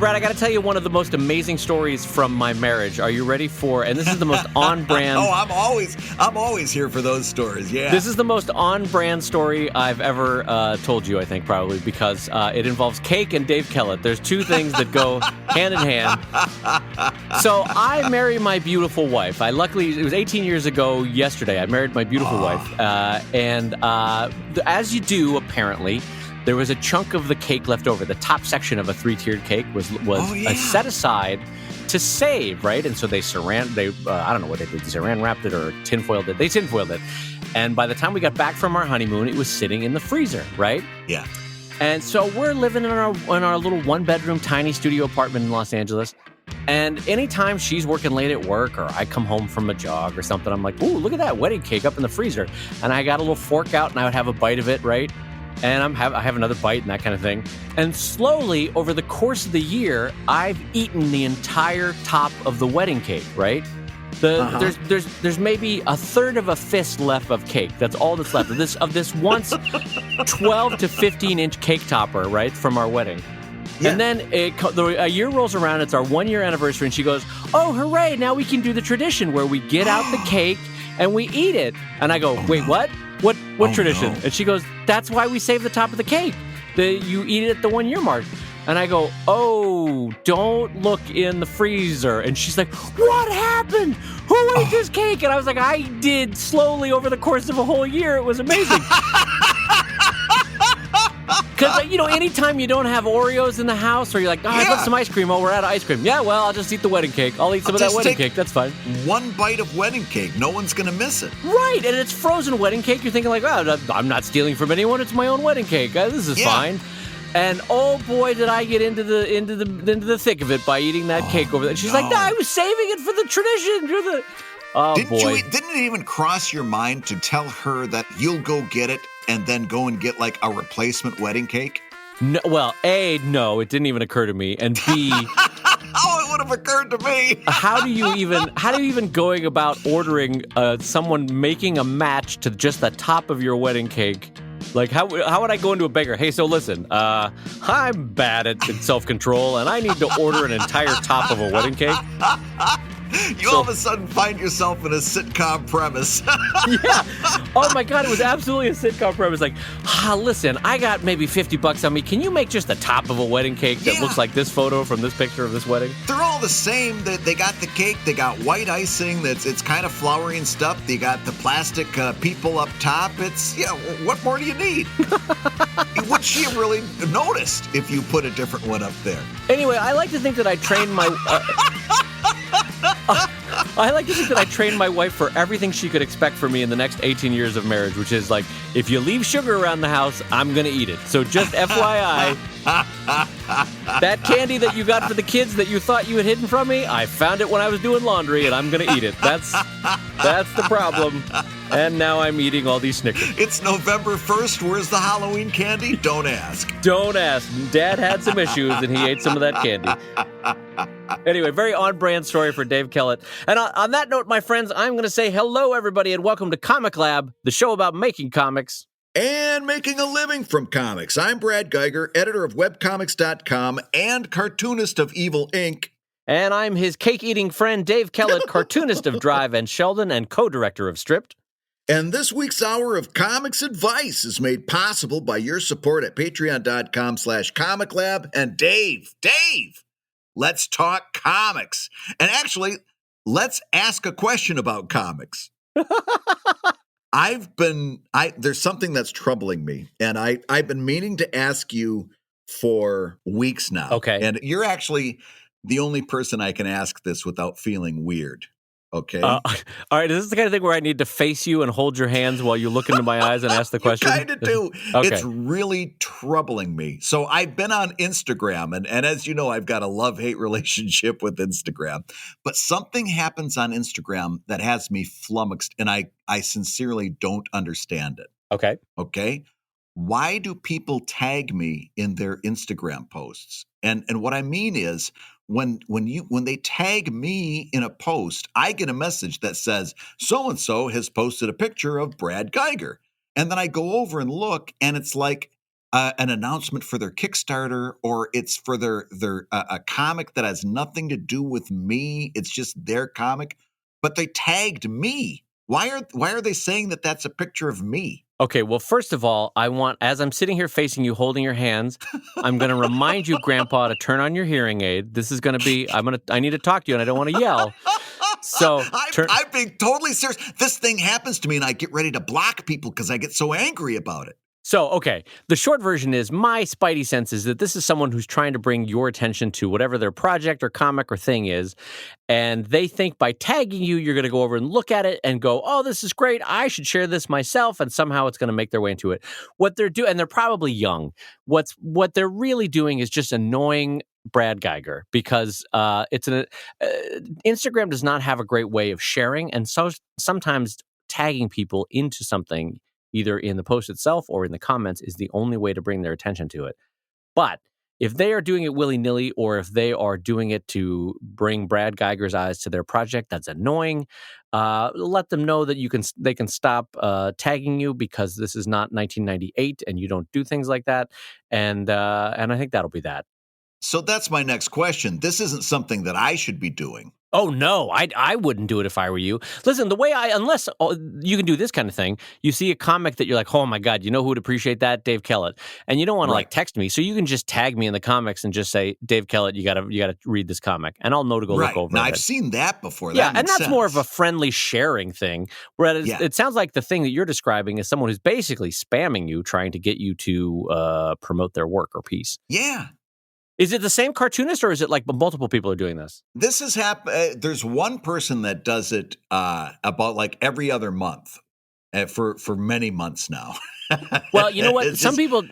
Brad, I got to tell you one of the most amazing stories from my marriage. Are you ready for? And this is the most on-brand. I'm always here for those stories. Yeah. This is the most on-brand story I've ever told you. I think probably because it involves cake and Dave Kellett. There's two things that go hand in hand. So I marry my beautiful wife. Luckily, it was 18 years ago yesterday. I married my beautiful wife, and as you do, apparently. There was a chunk of the cake left over. The top section of a 3-tiered cake was set aside to save, right? And so they I don't know what they did. They saran wrapped it or tinfoiled it. They tinfoiled it. And by the time we got back from our honeymoon, it was sitting in the freezer, right? Yeah. And so we're living in our little 1-bedroom tiny studio apartment in Los Angeles. And anytime she's working late at work or I come home from a jog or something, I'm like, ooh, look at that wedding cake up in the freezer. And I got a little fork out and I would have a bite of it, right? And I have another bite and that kind of thing. And slowly, over the course of the year, I've eaten the entire top of the wedding cake, right? There's maybe a third of a fist left of cake. That's all that's left of this once 12 to 15-inch cake topper, right, from our wedding. Yeah. And then a year rolls around. It's our 1-year anniversary, and she goes, "Oh, hooray! Now we can do the tradition where we get out the cake and we eat it." And I go, "Wait, what? What tradition?" No. And she goes, "That's why we save the top of the cake. You eat it at the 1-year mark." And I go, "Oh, don't look in the freezer." And she's like, "What happened? Who ate this cake?" And I was like, "I did slowly over the course of a whole year. It was amazing." Because, anytime you don't have Oreos in the house or you're like, I'd love some ice cream. Oh, we're out of ice cream. Yeah, well, I'll just eat the wedding cake. I'll eat some of that wedding cake. That's fine. One bite of wedding cake. No one's going to miss it. Right. And it's frozen wedding cake. You're thinking like, well, I'm not stealing from anyone. It's my own wedding cake. This is fine. And oh boy, did I get into the thick of it by eating that cake over there. And she's like, no, I was saving it for the tradition. Didn't it even cross your mind to tell her that you'll go get it and then go and get like a replacement wedding cake? No, well, A, no, it didn't even occur to me. And B, it would have occurred to me. How do you even going about ordering someone making a match to just the top of your wedding cake? Like, how would I go into a baker? Hey, so listen, I'm bad at self-control, and I need to order an entire top of a wedding cake. All of a sudden find yourself in a sitcom premise. Yeah. Oh, my God. It was absolutely a sitcom premise. Like, listen, I got maybe $50 on me. Can you make just the top of a wedding cake that looks like this photo from this picture of this wedding? They're all the same. They got the cake. They got white icing. It's kind of flowery and stuff. They got the plastic people up top. It's, what more do you need? Would she have really noticed if you put a different one up there? Anyway, I like to think that I trained my... I like to think that I trained my wife for everything she could expect from me in the next 18 years of marriage, which is like, if you leave sugar around the house, I'm going to eat it. So just FYI, that candy that you got for the kids that you thought you had hidden from me, I found it when I was doing laundry, and I'm going to eat it. That's the problem. And now I'm eating all these Snickers. It's November 1st. Where's the Halloween candy? Don't ask. Don't ask. Dad had some issues, and he ate some of that candy. Anyway, very on-brand story for Dave Kellett. And on that note, my friends, I'm going to say hello, everybody, and welcome to Comic Lab, the show about making comics. And making a living from comics. I'm Brad Guigar, editor of webcomics.com and cartoonist of Evil Inc. And I'm his cake-eating friend, Dave Kellett, cartoonist of Drive and Sheldon and co-director of Stripped. And this week's hour of comics advice is made possible by your support at patreon.com/comiclab. And Dave, let's talk comics. And actually, let's ask a question about comics. There's something that's troubling me, and I've been meaning to ask you for weeks now. Okay. And you're actually the only person I can ask this without feeling weird. Okay. All right. Is this the kind of thing where I need to face you and hold your hands while you look into my eyes and ask the question? You kind of do. Okay. It's really troubling me. So I've been on Instagram, and as you know, I've got a love-hate relationship with Instagram. But something happens on Instagram that has me flummoxed, and I sincerely don't understand it. Okay. Why do people tag me in their Instagram posts? And what I mean is, when they tag me in a post, I get a message that says, so-and-so has posted a picture of Brad Guigar. And then I go over and look, and it's like an announcement for their Kickstarter, or it's for their a comic that has nothing to do with me. It's just their comic, but they tagged me. Why are they saying that that's a picture of me? Okay, well, first of all, as I'm sitting here facing you, holding your hands, I'm going to remind you, Grandpa, to turn on your hearing aid. This is going to be, I need to talk to you and I don't want to yell. So I'm being totally serious. This thing happens to me and I get ready to block people because I get so angry about it. So, okay, the short version is my spidey sense is that this is someone who's trying to bring your attention to whatever their project or comic or thing is, and they think by tagging you, you're going to go over and look at it and go, oh, this is great, I should share this myself, and somehow it's going to make their way into it. What they're doing, and they're probably young, what they're really doing is just annoying Brad Geiger because Instagram does not have a great way of sharing, and so sometimes tagging people into something either in the post itself or in the comments is the only way to bring their attention to it. But if they are doing it willy-nilly or if they are doing it to bring Brad Geiger's eyes to their project, that's annoying. Let them know that they can stop tagging you because this is not 1998 and you don't do things like that. And I think that'll be that. So that's my next question. This isn't something that I should be doing. Oh, no, I wouldn't do it if I were you. Listen, unless you can do this kind of thing, you see a comic that you're like, oh my God, you know who would appreciate that? Dave Kellett. And you don't want to like text me. So you can just tag me in the comics and just say, Dave Kellett, you gotta read this comic. And I'll know to go look over it. Now, I've seen that before. Yeah, and that's more of a friendly sharing thing. Whereas it sounds like the thing that you're describing is someone who's basically spamming you, trying to get you to promote their work or piece. Yeah. Is it the same cartoonist or is it like multiple people are doing this? This has happened. There's one person that does it about like every other month for many months now. Well, you know what? Some people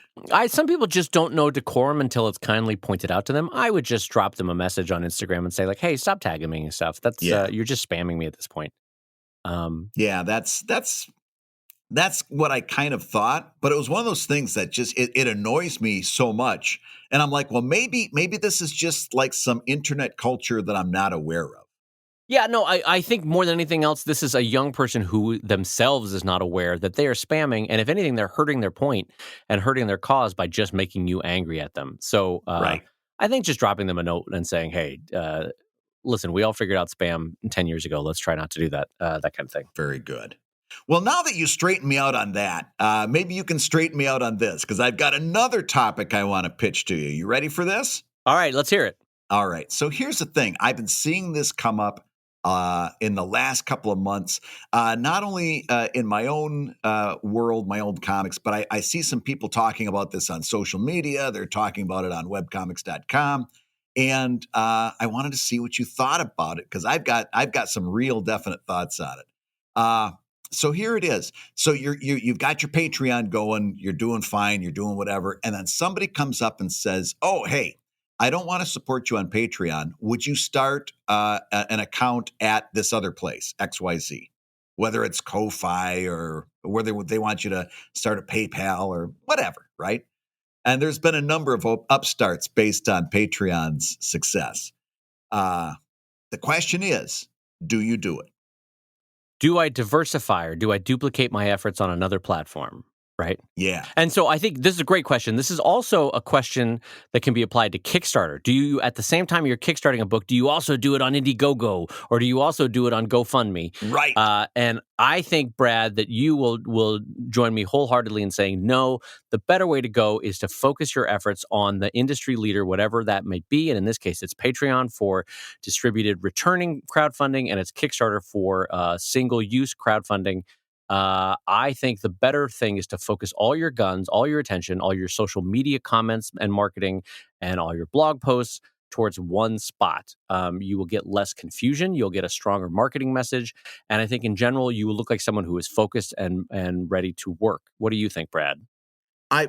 just don't know decorum until it's kindly pointed out to them. I would just drop them a message on Instagram and say like, "Hey, stop tagging me and stuff. That's you're just spamming me at this point." Yeah, that's what I kind of thought, but it was one of those things that just it annoys me so much. And I'm like, well, maybe this is just like some internet culture that I'm not aware of. Yeah, no, I think more than anything else, this is a young person who themselves is not aware that they are spamming. And if anything, they're hurting their point and hurting their cause by just making you angry at them. So I think just dropping them a note and saying, hey, listen, we all figured out spam 10 years ago. Let's try not to do that, that kind of thing. Very good. Well, now that you straighten me out on that, maybe you can straighten me out on this, because I've got another topic I want to pitch to you. You ready for this? All right, let's hear it. All right. So here's the thing. I've been seeing this come up in the last couple of months, not only in my own world, my old comics, but I see some people talking about this on social media. They're talking about it on webcomics.com. And I wanted to see what you thought about it, because I've got some real definite thoughts on it. So here it is. So you've got your Patreon going, you're doing fine, you're doing whatever. And then somebody comes up and says, oh, hey, I don't want to support you on Patreon. Would you start an account at this other place, XYZ? Whether it's Ko-Fi or whether they want you to start a PayPal or whatever, right? And there's been a number of upstarts based on Patreon's success. The question is, do you do it? Do I diversify or do I duplicate my efforts on another platform? Right? Yeah. And so I think this is a great question. This is also a question that can be applied to Kickstarter. Do you, at the same time you're kickstarting a book, do you also do it on Indiegogo or do you also do it on GoFundMe? Right. And I think, Brad, that you will join me wholeheartedly in saying, no, the better way to go is to focus your efforts on the industry leader, whatever that may be. And in this case, it's Patreon for distributed returning crowdfunding and it's Kickstarter for single-use crowdfunding. I think the better thing is to focus all your guns, all your attention, all your social media comments and marketing, and all your blog posts towards one spot. You will get less confusion. You'll get a stronger marketing message. And I think in general, you will look like someone who is focused and ready to work. What do you think, Brad? I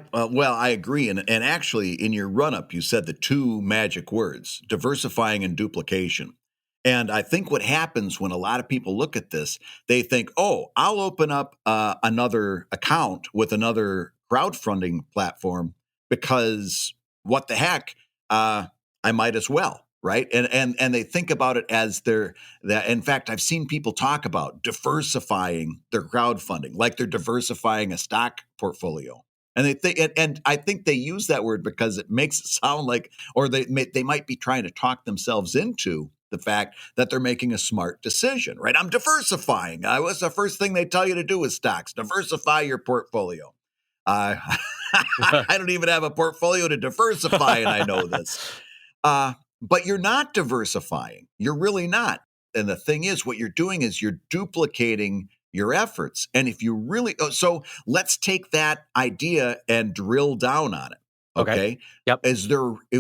agree. And actually, in your run-up, you said the two magic words, diversifying and duplication. And I think what happens when a lot of people look at this, they think, oh, I'll open up another account with another crowdfunding platform because what the heck, I might as well, right? And they think about it as in fact, I've seen people talk about diversifying their crowdfunding, like they're diversifying a stock portfolio. And they think, and I think they use that word because it makes it sound like, or they might be trying to talk themselves into the fact that they're making a smart decision, right? I'm diversifying. What's the first thing they tell you to do with stocks? Diversify your portfolio. Uh, I don't even have a portfolio to diversify, and I know this. But you're not diversifying. You're really not. And the thing is, what you're doing is you're duplicating your efforts. And if you really, so let's take that idea and drill down on it. Okay. Yep.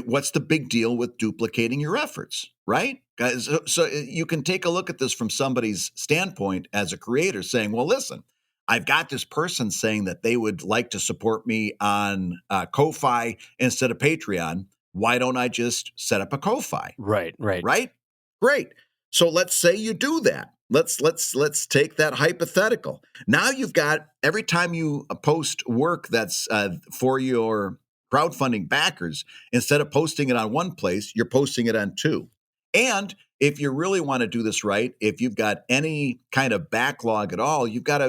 What's the big deal with duplicating your efforts, right? Guys, so you can take a look at this from somebody's standpoint as a creator saying, well, listen, I've got this person saying that they would like to support me on Ko-Fi instead of Patreon. Why don't I just set up a Ko-Fi? Right. Great. So let's say you do that. Let's take that hypothetical. Now you've got, every time you post work that's for your crowdfunding backers, instead of posting it on one place, you're posting it on two. And if you really want to do this right, if you've got any kind of backlog at all, you've got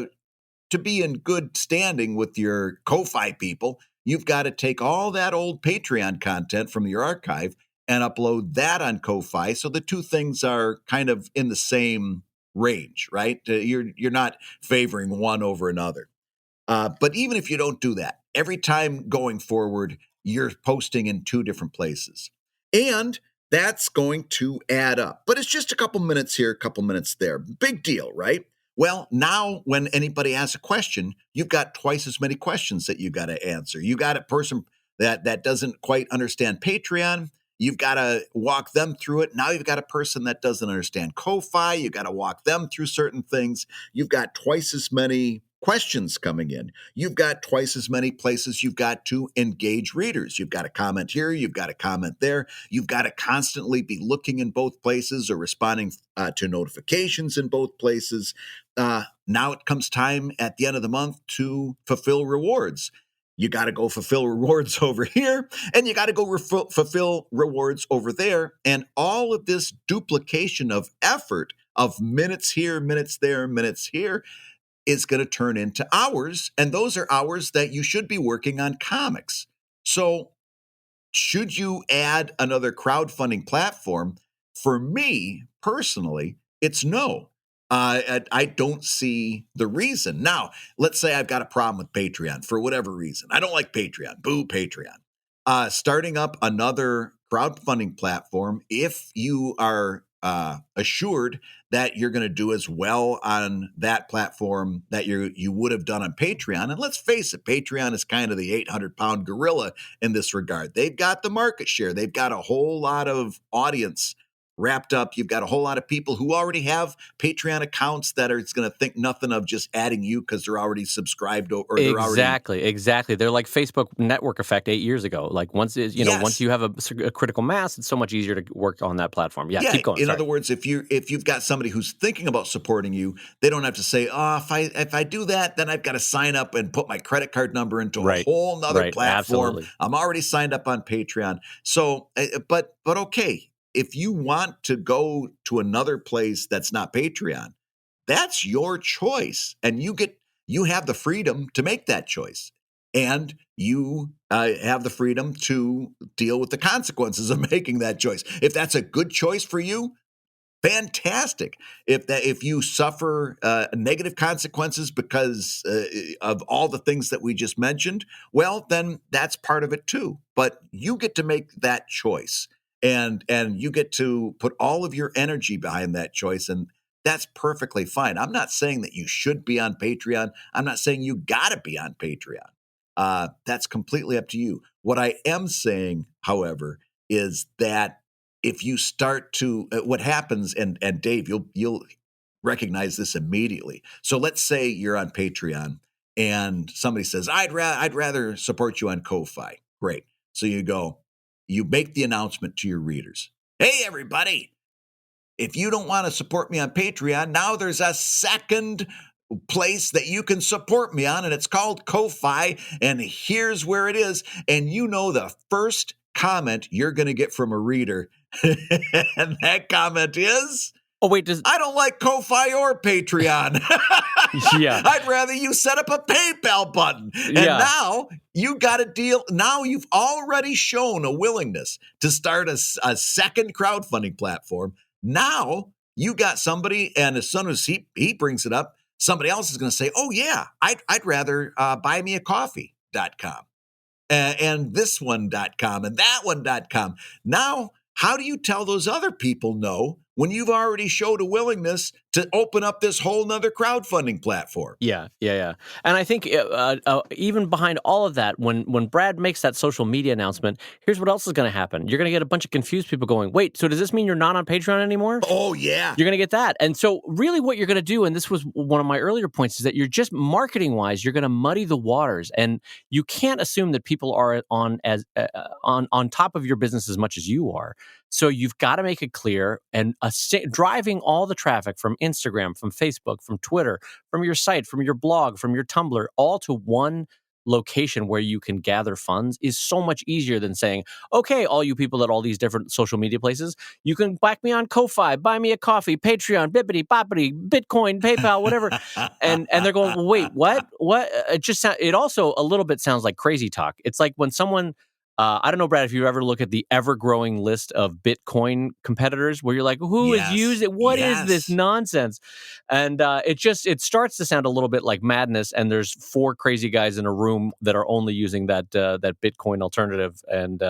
to be in good standing with your Ko-Fi people, you've got to take all that old Patreon content from your archive and upload that on Ko-Fi. So the two things are kind of in the same range, right? You're not favoring one over another. But even if you don't do that, every time going forward, you're posting in two different places. And that's going to add up. But it's just a couple minutes here, a couple minutes there. Big deal, right? Well, now when anybody asks a question, you've got twice as many questions that you got to answer. You got a person that doesn't quite understand Patreon. You've got to walk them through it. Now you've got a person that doesn't understand Ko-Fi. You've got to walk them through certain things. You've got twice as many questions coming in. You've got twice as many places you've got to engage readers. You've got to comment here. You've got to comment there. You've got to constantly be looking in both places or responding to notifications in both places. Now it comes time at the end of the month to fulfill rewards. You got to go fulfill rewards over here, and you got to go fulfill rewards over there. And all of this duplication of effort of minutes here, minutes there, minutes here is going to turn into hours. And those are hours that you should be working on comics. So should you add another crowdfunding platform? For me personally, it's no. I don't see the reason. Now, let's say I've got a problem with Patreon for whatever reason. I don't like Patreon. Boo, Patreon. Starting up another crowdfunding platform, if you are assured that you're going to do as well on that platform that you would have done on Patreon. And let's face it, Patreon is kind of the 800-pound gorilla in this regard. They've got the market share. They've got a whole lot of audience wrapped up. You've got a whole lot of people who already have Patreon accounts that are going to think nothing of just adding you because they're already subscribed or they're already exactly. They're like Facebook network effect 8 years ago. Like once you have a critical mass, it's so much easier to work on that platform. Yeah, keep going. In other words, if you've got somebody who's thinking about supporting you, they don't have to say, "Oh, if I do that, then I've got to sign up and put my credit card number into a whole nother platform." Absolutely. I'm already signed up on Patreon. So, but okay. If you want to go to another place that's not Patreon, that's your choice. And you have the freedom to make that choice. And you have the freedom to deal with the consequences of making that choice. If that's a good choice for you, fantastic. If you suffer negative consequences because of all the things that we just mentioned, well, then that's part of it too. But you get to make that choice. And you get to put all of your energy behind that choice, and that's perfectly fine. I'm not saying that you should be on Patreon. I'm not saying you got to be on Patreon. That's completely up to you. What I am saying, however, is that if you start to, what happens, and Dave, you'll recognize this immediately. So let's say you're on Patreon, and somebody says, "I'd rather support you on Ko-Fi." Great. So you make the announcement to your readers. "Hey, everybody, if you don't want to support me on Patreon, now there's a second place that you can support me on, and it's called Ko-Fi, and here's where it is." And the first comment you're going to get from a reader, and that comment is, Oh, wait, does I don't like Ko-Fi or Patreon. Yeah. I'd rather you set up a PayPal button. And Yeah. now you got a deal. Now you've already shown a willingness to start a second crowdfunding platform. Now you got somebody, and as soon as he brings it up, somebody else is going to say, oh, yeah, I'd rather buymeacoffee.com and this one.com and that one.com. Now, how do you tell those other people no when you've already showed a willingness to open up this whole nother crowdfunding platform? Yeah. And I think even behind all of that, when Brad makes that social media announcement, here's what else is going to happen. You're going to get a bunch of confused people going, wait, so does this mean you're not on Patreon anymore? Oh, yeah. You're going to get that. And so really what you're going to do, and this was one of my earlier points, is that you're just marketing-wise, you're going to muddy the waters. And you can't assume that people are on top of your business as much as you are. So you've got to make it clear, and driving all the traffic from Instagram, from Facebook, from Twitter, from your site, from your blog, from your Tumblr, all to one location where you can gather funds is so much easier than saying, okay, all you people at all these different social media places, you can back me on Ko-Fi, buy me a coffee, Patreon, bippity, boppity, Bitcoin, PayPal, whatever. and they're going, well, wait, what? It also a little bit sounds like crazy talk. It's like when someone, I don't know, Brad, if you ever look at the ever-growing list of Bitcoin competitors where you're like, who is using it? What is this nonsense? And it starts to sound a little bit like madness, and there's 4 crazy guys in a room that are only using that Bitcoin alternative. And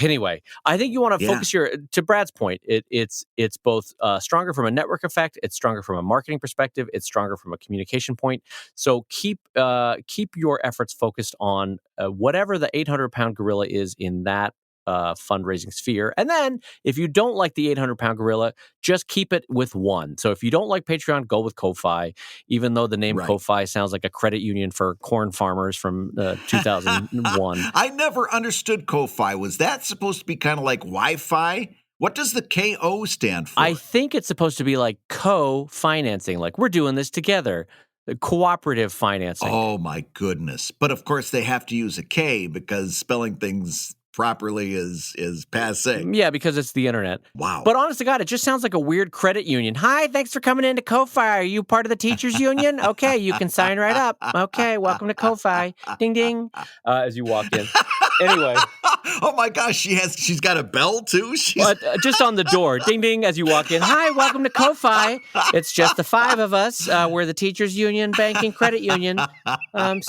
anyway, I think you want to focus to Brad's point, it's both stronger from a network effect, it's stronger from a marketing perspective, it's stronger from a communication point. So keep your efforts focused on whatever the 800-pound gorilla is in that fundraising sphere. And then if you don't like the 800-pound gorilla, just keep it with one. So if you don't like Patreon, go with Ko-Fi, even though the name Ko-Fi sounds like a credit union for corn farmers from 2001. I never understood Ko-Fi. Was that supposed to be kind of like Wi-Fi? What does the KO stand for? I think it's supposed to be like co-financing, like we're doing this together. Cooperative financing. Oh, my goodness. But of course, they have to use a K because spelling things properly is passé. Yeah, because it's the internet. Wow. But honest to God, it just sounds like a weird credit union. Hi, thanks for coming into Ko-Fi. Are you part of the teachers union? Okay, you can sign right up. Okay, welcome to Ko-Fi. Ding, ding. As you walk in. Anyway. Oh my gosh, she's got a bell too? Just on the door. Ding, ding, as you walk in. Hi, welcome to Ko-Fi. It's just the 5 of us. We're the teachers union, banking, credit union. But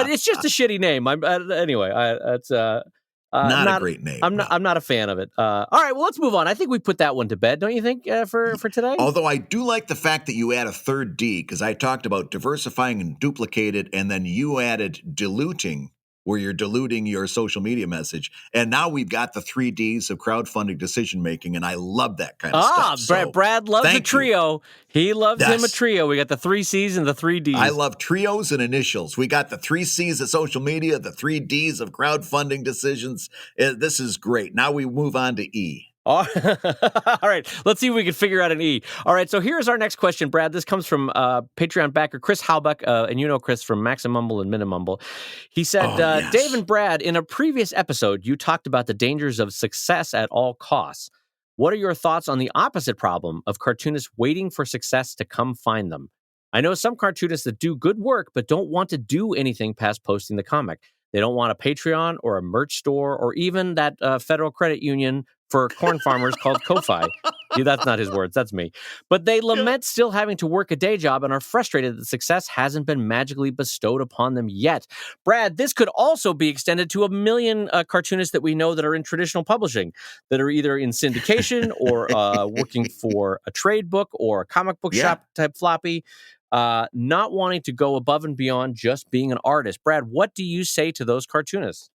it's just a shitty name. It's not a great name. I'm not a fan of it. All right, well, let's move on. I think we put that one to bed, don't you think, for today? Although I do like the fact that you add a third D, because I talked about diversifying and duplicated, and then you added diluting, where you're diluting your social media message. And now we've got the 3 Ds of crowdfunding decision-making, and I love that kind of stuff. So, Brad loves a trio. He loves him a Yes. trio. We got the 3 Cs and the 3 Ds. I love trios and initials. We got the 3 Cs of social media, the 3 Ds of crowdfunding decisions. This is great. Now we move on to E. All right, let's see if we can figure out an E. All right, so here's our next question, Brad. This comes from Patreon backer Chris Halbuck, and you know Chris from Maximumble and Minimumble. He said, yes. Dave and Brad, in a previous episode, you talked about the dangers of success at all costs. What are your thoughts on the opposite problem of cartoonists waiting for success to come find them? I know some cartoonists that do good work, but don't want to do anything past posting the comic. They don't want a Patreon or a merch store or even that federal credit union for corn farmers called Ko-Fi. Yeah, that's not his words, that's me. But they lament still having to work a day job and are frustrated that success hasn't been magically bestowed upon them yet. Brad, this could also be extended to a million cartoonists that we know that are in traditional publishing, that are either in syndication or working for a trade book or a comic book shop type floppy, not wanting to go above and beyond just being an artist. Brad, what do you say to those cartoonists?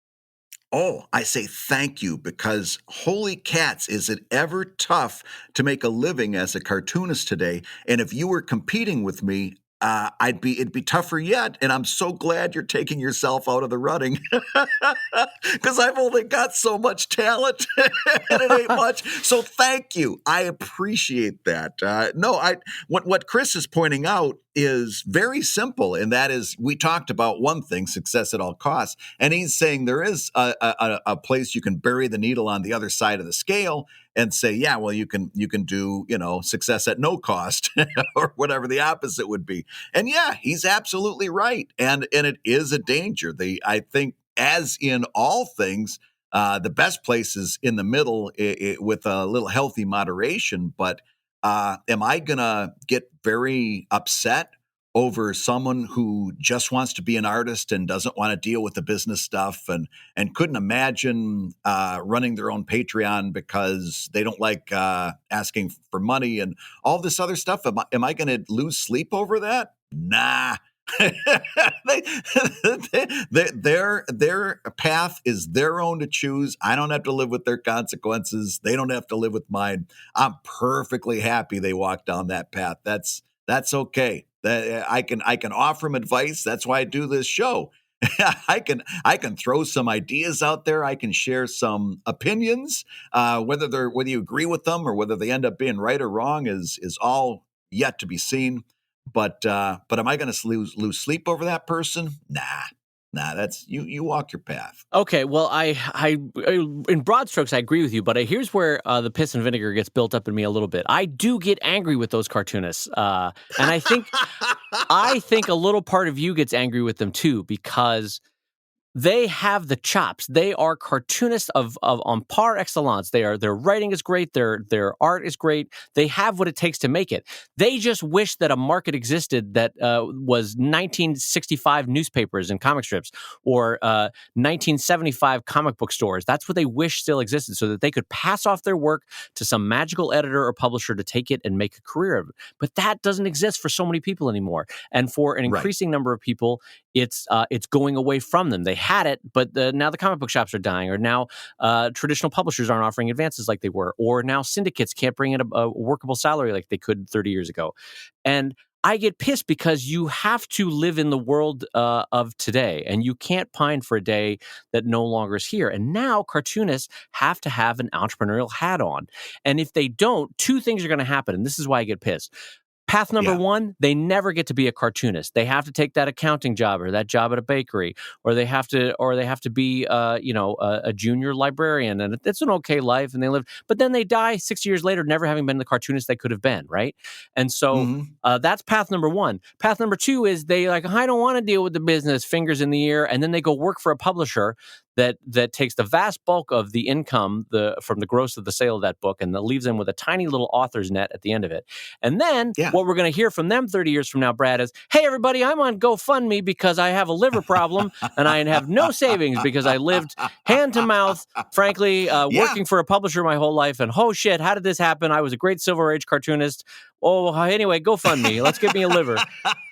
Oh, I say thank you, because holy cats, is it ever tough to make a living as a cartoonist today? And if you were competing with me, it'd be tougher yet. And I'm so glad you're taking yourself out of the running, because I've only got so much talent and it ain't much. So thank you. I appreciate that. What Chris is pointing out is very simple. And that is, we talked about one thing, success at all costs. And he's saying there is a place you can bury the needle on the other side of the scale. and say, yeah, well, you can do, success at no cost or whatever the opposite would be. And yeah, he's absolutely right. And it is a danger. I think, as in all things, the best place is in the middle with a little healthy moderation. But am I going to get very upset over someone who just wants to be an artist and doesn't want to deal with the business stuff and couldn't imagine running their own Patreon because they don't like asking for money and all this other stuff? Am I going to lose sleep over that? Nah. Their path is their own to choose. I don't have to live with their consequences. They don't have to live with mine. I'm perfectly happy they walked down that path. That's okay. I can offer them advice. That's why I do this show. I can throw some ideas out there. I can share some opinions. Whether you agree with them or whether they end up being right or wrong is all yet to be seen. But am I going to lose sleep over that person? Nah. That's you walk your path. Okay, well, I in broad strokes, I agree with you, but here's where the piss and vinegar gets built up in me a little bit. I do get angry with those cartoonists, and I think a little part of you gets angry with them too, because they have the chops. They are cartoonists of on par excellence. Their writing is great. Their art is great. They have what it takes to make it. They just wish that a market existed that was 1965 newspapers and comic strips or 1975 comic book stores. That's what they wish still existed, so that they could pass off their work to some magical editor or publisher to take it and make a career of it. But that doesn't exist for so many people anymore. And for an increasing number of people, it's going away from them. They had it, but now the comic book shops are dying, or now traditional publishers aren't offering advances like they were, or now syndicates can't bring in a workable salary like they could 30 years ago. And I get pissed because you have to live in the world of today, and you can't pine for a day that no longer is here. And now cartoonists have to have an entrepreneurial hat on. And if they don't, two things are going to happen, and this is why I get pissed. Path number one, they never get to be a cartoonist. They have to take that accounting job or that job at a bakery, or they have to be, a junior librarian, and it's an okay life, and they live. But then they die 6 years later, never having been the cartoonist they could have been, right? And so that's path number one. Path number two is they I don't want to deal with the business, fingers in the ear, and then they go work for a publisher that takes the vast bulk of the income from the gross of the sale of that book, and that leaves them with a tiny little author's net at the end of it. And then what we're going to hear from them 30 years from now, Brad, is, hey, everybody, I'm on GoFundMe because I have a liver problem and I have no savings because I lived hand to mouth, frankly, working for a publisher my whole life. And oh, shit, how did this happen? I was a great Silver Age cartoonist. Oh, anyway, GoFundMe. Let's give me a liver.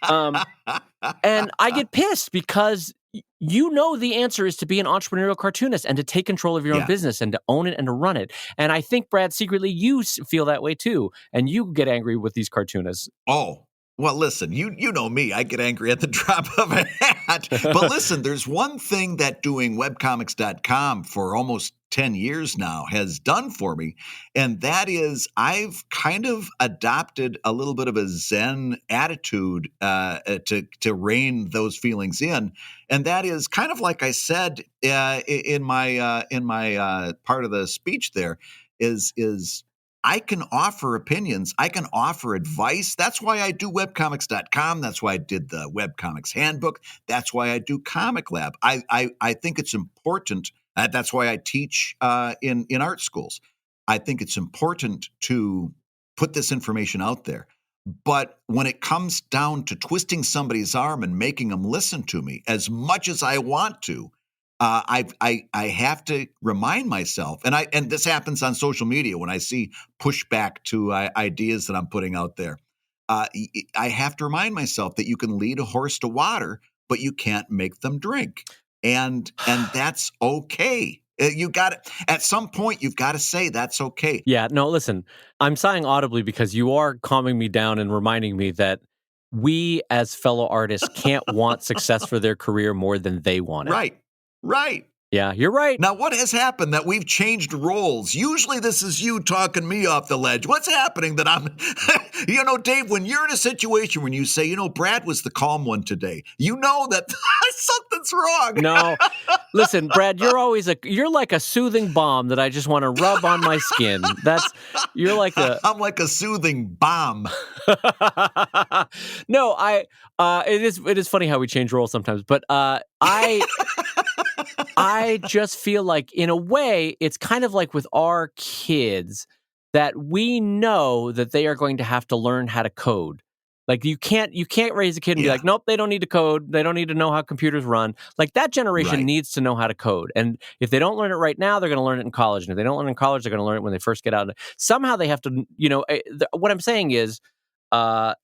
And I get pissed because the answer is to be an entrepreneurial cartoonist and to take control of your own business and to own it and to run it. And I think, Brad, secretly you feel that way too. And you get angry with these cartoonists. Oh, well, listen, you know me. I get angry at the drop of a hat. But listen, there's one thing that doing webcomics.com for almost 10 years now has done for me, and that is I've kind of adopted a little bit of a Zen attitude to rein those feelings in, and that is kind of like I said in my part of the speech there is I can offer opinions. I can offer advice. That's why I do webcomics.com. That's why I did the Webcomics Handbook. That's why I do Comic Lab. I think it's important. That's why I teach in art schools. I think it's important to put this information out there. But when it comes down to twisting somebody's arm and making them listen to me, as much as I want to, I have to remind myself, and this happens on social media when I see pushback to ideas that I'm putting out there. I have to remind myself that you can lead a horse to water, but you can't make them drink, and that's okay. You got it. At some point, you've got to say that's okay. Yeah. No, listen, I'm sighing audibly because you are calming me down and reminding me that we as fellow artists can't want success for their career more than they want it. Right. Yeah, you're right. Now, what has happened that we've changed roles? Usually this is you talking me off the ledge. What's happening that I'm, Dave, when you're in a situation when you say, Brad was the calm one today, you know that something's wrong. No, listen, Brad, you're like a soothing balm that I just want to rub on my skin. You're like I'm like a soothing bomb. No, it is funny how we change roles sometimes, but I just feel like, in a way, it's kind of like with our kids that we know that they are going to have to learn how to code. Like you can't raise a kid and be like, nope, they don't need to code. They don't need to know how computers run. Like that generation needs to know how to code. And if they don't learn it right now, they're going to learn it in college. And if they don't learn it in college, they're going to learn it when they first get out. Somehow they have to, what I'm saying is,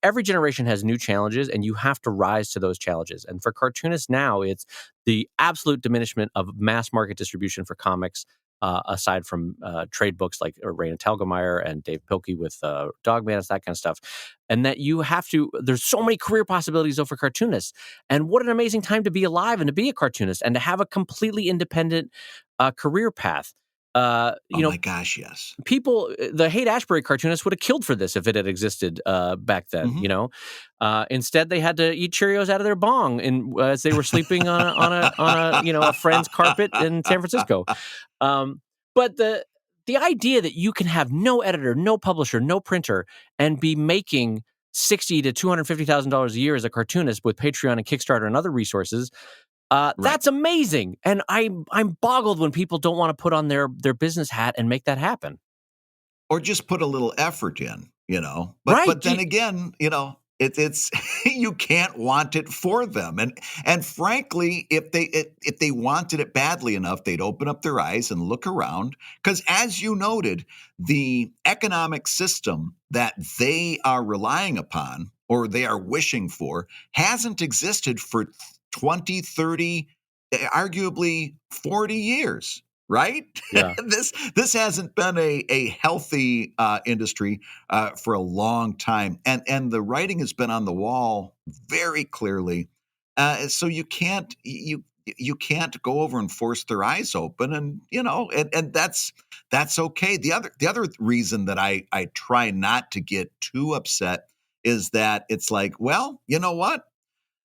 every generation has new challenges, and you have to rise to those challenges. And for cartoonists now, it's the absolute diminishment of mass market distribution for comics, aside from trade books like Raina Telgemeier and Dave Pilkey with Dogman, it's that kind of stuff. And that you have to, there's so many career possibilities though for cartoonists. And what an amazing time to be alive and to be a cartoonist and to have a completely independent career path. My gosh, yes. People, the Haight-Ashbury cartoonists would have killed for this if it had existed back then. Mm-hmm. Instead, they had to eat Cheerios out of their bong as they were sleeping on a friend's carpet in San Francisco. But the idea that you can have no editor, no publisher, no printer, and be making $60,000 to $250,000 a year as a cartoonist with Patreon and Kickstarter and other resources. That's amazing. And I'm boggled when people don't want to put on their business hat and make that happen. Or just put a little effort in, But then again, it's you can't want it for them. And frankly, if they wanted it badly enough, they'd open up their eyes and look around. Because as you noted, the economic system that they are relying upon or they are wishing for hasn't existed for 20, 30, arguably 40 years, right? Yeah. This hasn't been a healthy industry for a long time. And the writing has been on the wall very clearly. So you can't go over and force their eyes open, and that's okay. The other reason that I try not to get too upset is that it's like, well, you know what?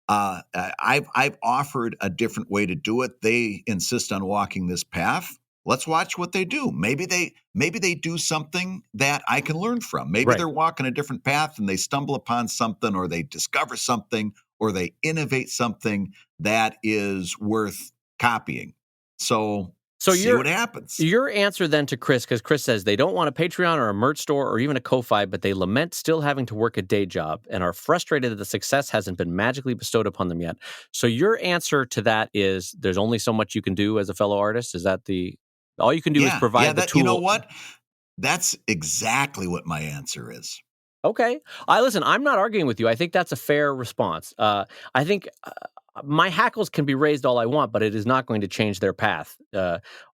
I've offered a different way to do it. They insist on walking this path. Let's watch what they do. Maybe they do something that I can learn from. Maybe they're walking a different path and they stumble upon something, or they discover something, or they innovate something that is worth copying. So see what happens. Your answer then to Chris, because Chris says they don't want a Patreon or a merch store or even a Ko-Fi, but they lament still having to work a day job and are frustrated that the success hasn't been magically bestowed upon them yet. So your answer to that is there's only so much you can do as a fellow artist? Is that all you can do is provide the tool? You know what? That's exactly what my answer is. Okay. Listen, I'm not arguing with you. I think that's a fair response. I think my hackles can be raised all I want, but it is not going to change their path.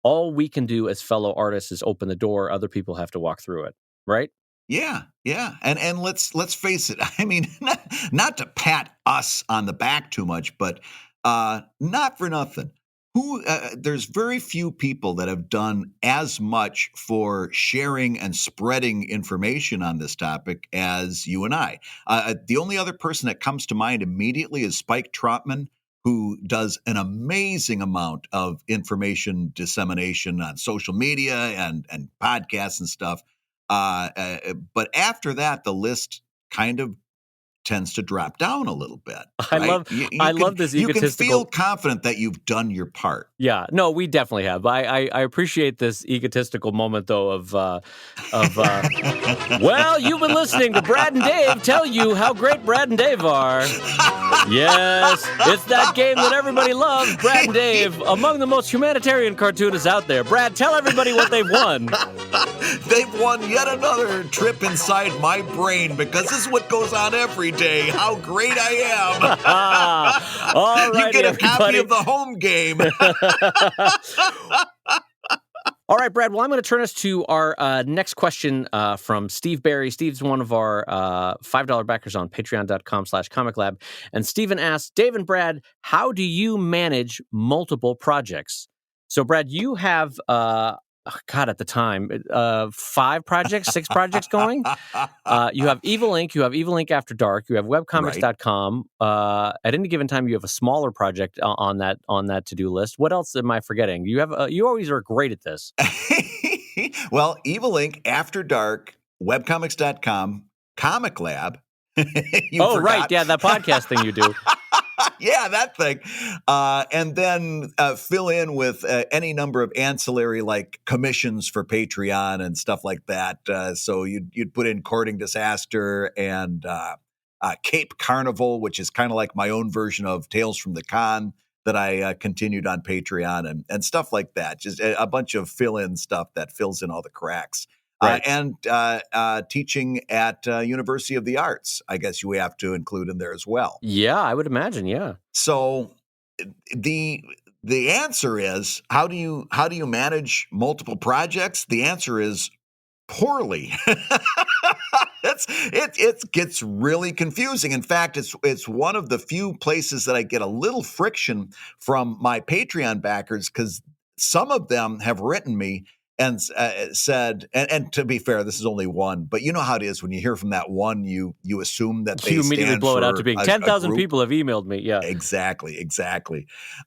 All we can do as fellow artists is open the door. Other people have to walk through it, right? Yeah. And let's face it. I mean, not to pat us on the back too much, but not for nothing. There's very few people that have done as much for sharing and spreading information on this topic as you and I. The only other person that comes to mind immediately is Spike Trotman, who does an amazing amount of information dissemination on social media and podcasts and stuff. But after that, the list kind of tends to drop down a little bit. I right? love this egotistical. You can feel confident that you've done your part. Yeah, no, we definitely have. I appreciate this egotistical moment though of well, you've been listening to Brad and Dave tell you how great Brad and Dave are. Yes, it's that game that everybody loves, Brad and Dave, among the most humanitarian cartoonists out there. Brad, tell everybody what they've won. They've won yet another trip inside my brain because this is what goes on every day. How great I am. All right, you get a copy of the home game. All right, Brad. Well, I'm going to turn us to our next question from Steve Barry. Steve's one of our $5 backers on patreon.com/comiclab. And Steven asks, Dave and Brad, how do you manage multiple projects? So, Brad, you have, God, at the time, 6 projects going. You have Evil Inc., you have Evil Inc. After Dark, you have Right. webcomics.com. At any given time, you have a smaller project on that to-do list. What else am I forgetting? You have you always are great at this. Well, Evil Inc., After Dark, webcomics.com, Comic Lab. You Oh, right. forgot. Yeah, that podcast thing you do. Yeah, that thing. And then fill in with any number of ancillary like commissions for Patreon and stuff like that. So you'd put in Courting Disaster and Cape Carnival, which is kind of like my own version of Tales from the Con that I continued on Patreon and stuff like that. Just a bunch of fill-in stuff that fills in all the cracks. Right. And teaching at University of the Arts, I guess you have to include in there as well. Yeah, I would imagine. Yeah. So the the answer is how do you manage multiple projects? The answer is poorly. It gets really confusing. In fact, it's one of the few places that I get a little friction from my Patreon backers because some of them have written me and said, and to be fair, this is only one, but you know how it is when you hear from that one, you assume that they You immediately stand blow it out to for being a 10,000 group. people have emailed me. Yeah. Exactly.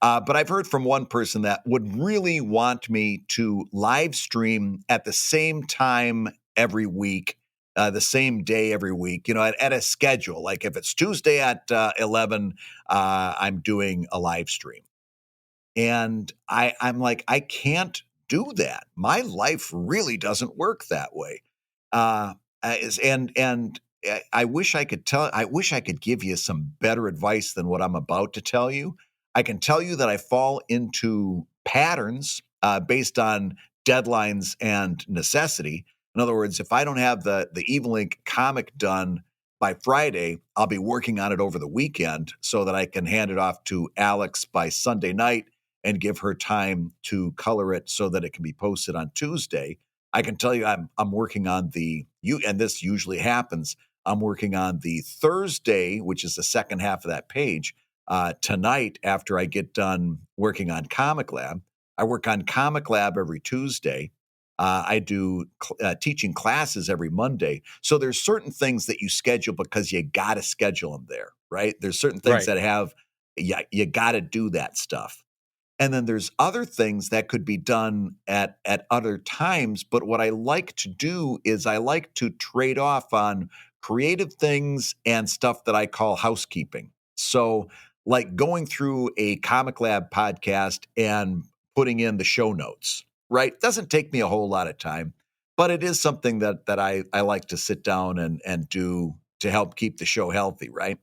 But I've heard from one person that would really want me to live stream at the same time every week, the same day every week, at a schedule. Like if it's Tuesday at 11, I'm doing a live stream. And I'm like, I can't do that. My life really doesn't work that way. Uh, I wish I could I wish I could give you some better advice than what I'm about to tell you. I can tell you that I fall into patterns based on deadlines and necessity. In other words, if I don't have the Evil Inc. comic done by Friday, I'll be working on it over the weekend so that I can hand it off to Alex by Sunday night and give her time to color it so that it can be posted on Tuesday. I can tell you I'm working on and this usually happens. I'm working on the Thursday, which is the second half of that page, tonight after I get done working on Comic Lab. I work on Comic Lab every Tuesday. I do teaching classes every Monday. So there's certain things that you schedule because you got to schedule them there, right? There's certain things Right. that you got to do that stuff. And then there's other things that could be done at other times. But what I like to do is I like to trade off on creative things and stuff that I call housekeeping. So, like going through a Comic Lab podcast and putting in the show notes, right? Doesn't take me a whole lot of time, but it is something that I like to sit down and do to help keep the show healthy, right?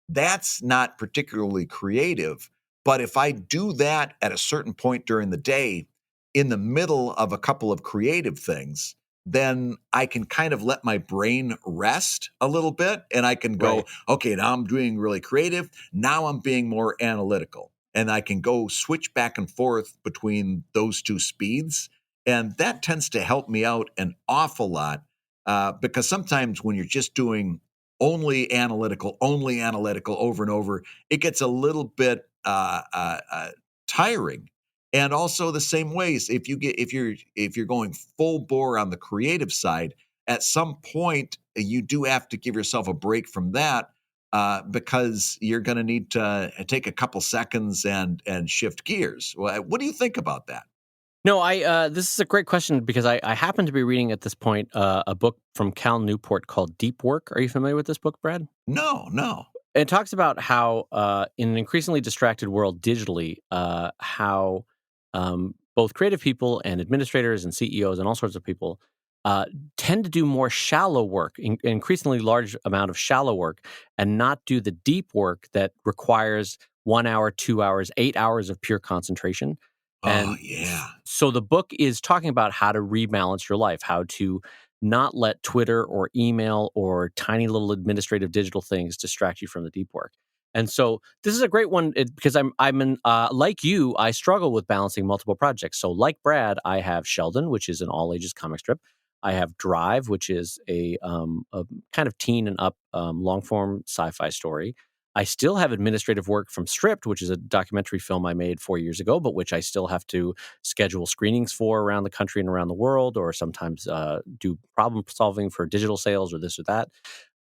That's not particularly creative. But if I do that at a certain point during the day, in the middle of a couple of creative things, then I can kind of let my brain rest a little bit and I can go, Right. okay, now I'm doing really creative. Now I'm being more analytical. And I can go switch back and forth between those two speeds. And that tends to help me out an awful lot because sometimes when you're just doing only analytical over and over, it gets a little bit tiring. And also the same ways, if you're going full bore on the creative side, at some point you do have to give yourself a break from that because you're going to need to take a couple seconds and shift gears. What do you think about that? No, this is a great question because I happen to be reading at this point a book from Cal Newport called Deep Work. Are you familiar with this book, Brad? No. It talks about how, in an increasingly distracted world digitally, how both creative people and administrators and CEOs and all sorts of people tend to do more shallow work, increasingly large amount of shallow work, and not do the deep work that requires 1 hour, 2 hours, 8 hours of pure concentration. Oh, And yeah. so the book is talking about how to rebalance your life, how to not let Twitter or email or tiny little administrative digital things distract you from the deep work. And so this is a great one because like you, I struggle with balancing multiple projects. So like Brad, I have Sheldon, which is an all ages comic strip. I have Drive, which is a kind of teen and up long form sci-fi story. I still have administrative work from Stripped, which is a documentary film I made 4 years ago, but which I still have to schedule screenings for around the country and around the world, or sometimes do problem solving for digital sales or this or that.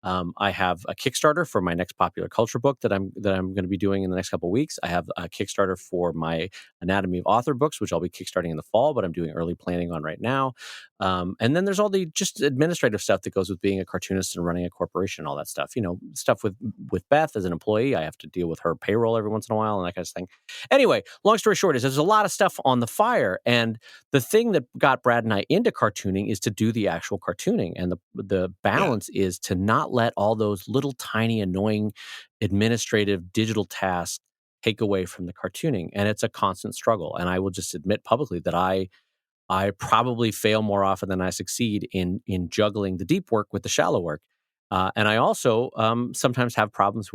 I have a Kickstarter for my next popular culture book that I'm going to be doing in the next couple of weeks. I have a Kickstarter for my Anatomy of Author books, which I'll be kickstarting in the fall, but I'm doing early planning on right now. And then there's all the just administrative stuff that goes with being a cartoonist and running a corporation, all that stuff. Stuff with Beth as an employee. I have to deal with her payroll every once in a while and that kind of thing. Anyway, long story short is there's a lot of stuff on the fire, and the thing that got Brad and I into cartooning is to do the actual cartooning, and the balance is to not let all those little tiny annoying administrative digital tasks take away from the cartooning, and it's a constant struggle. And I will just admit publicly that I probably fail more often than I succeed in juggling the deep work with the shallow work. And I also sometimes have problems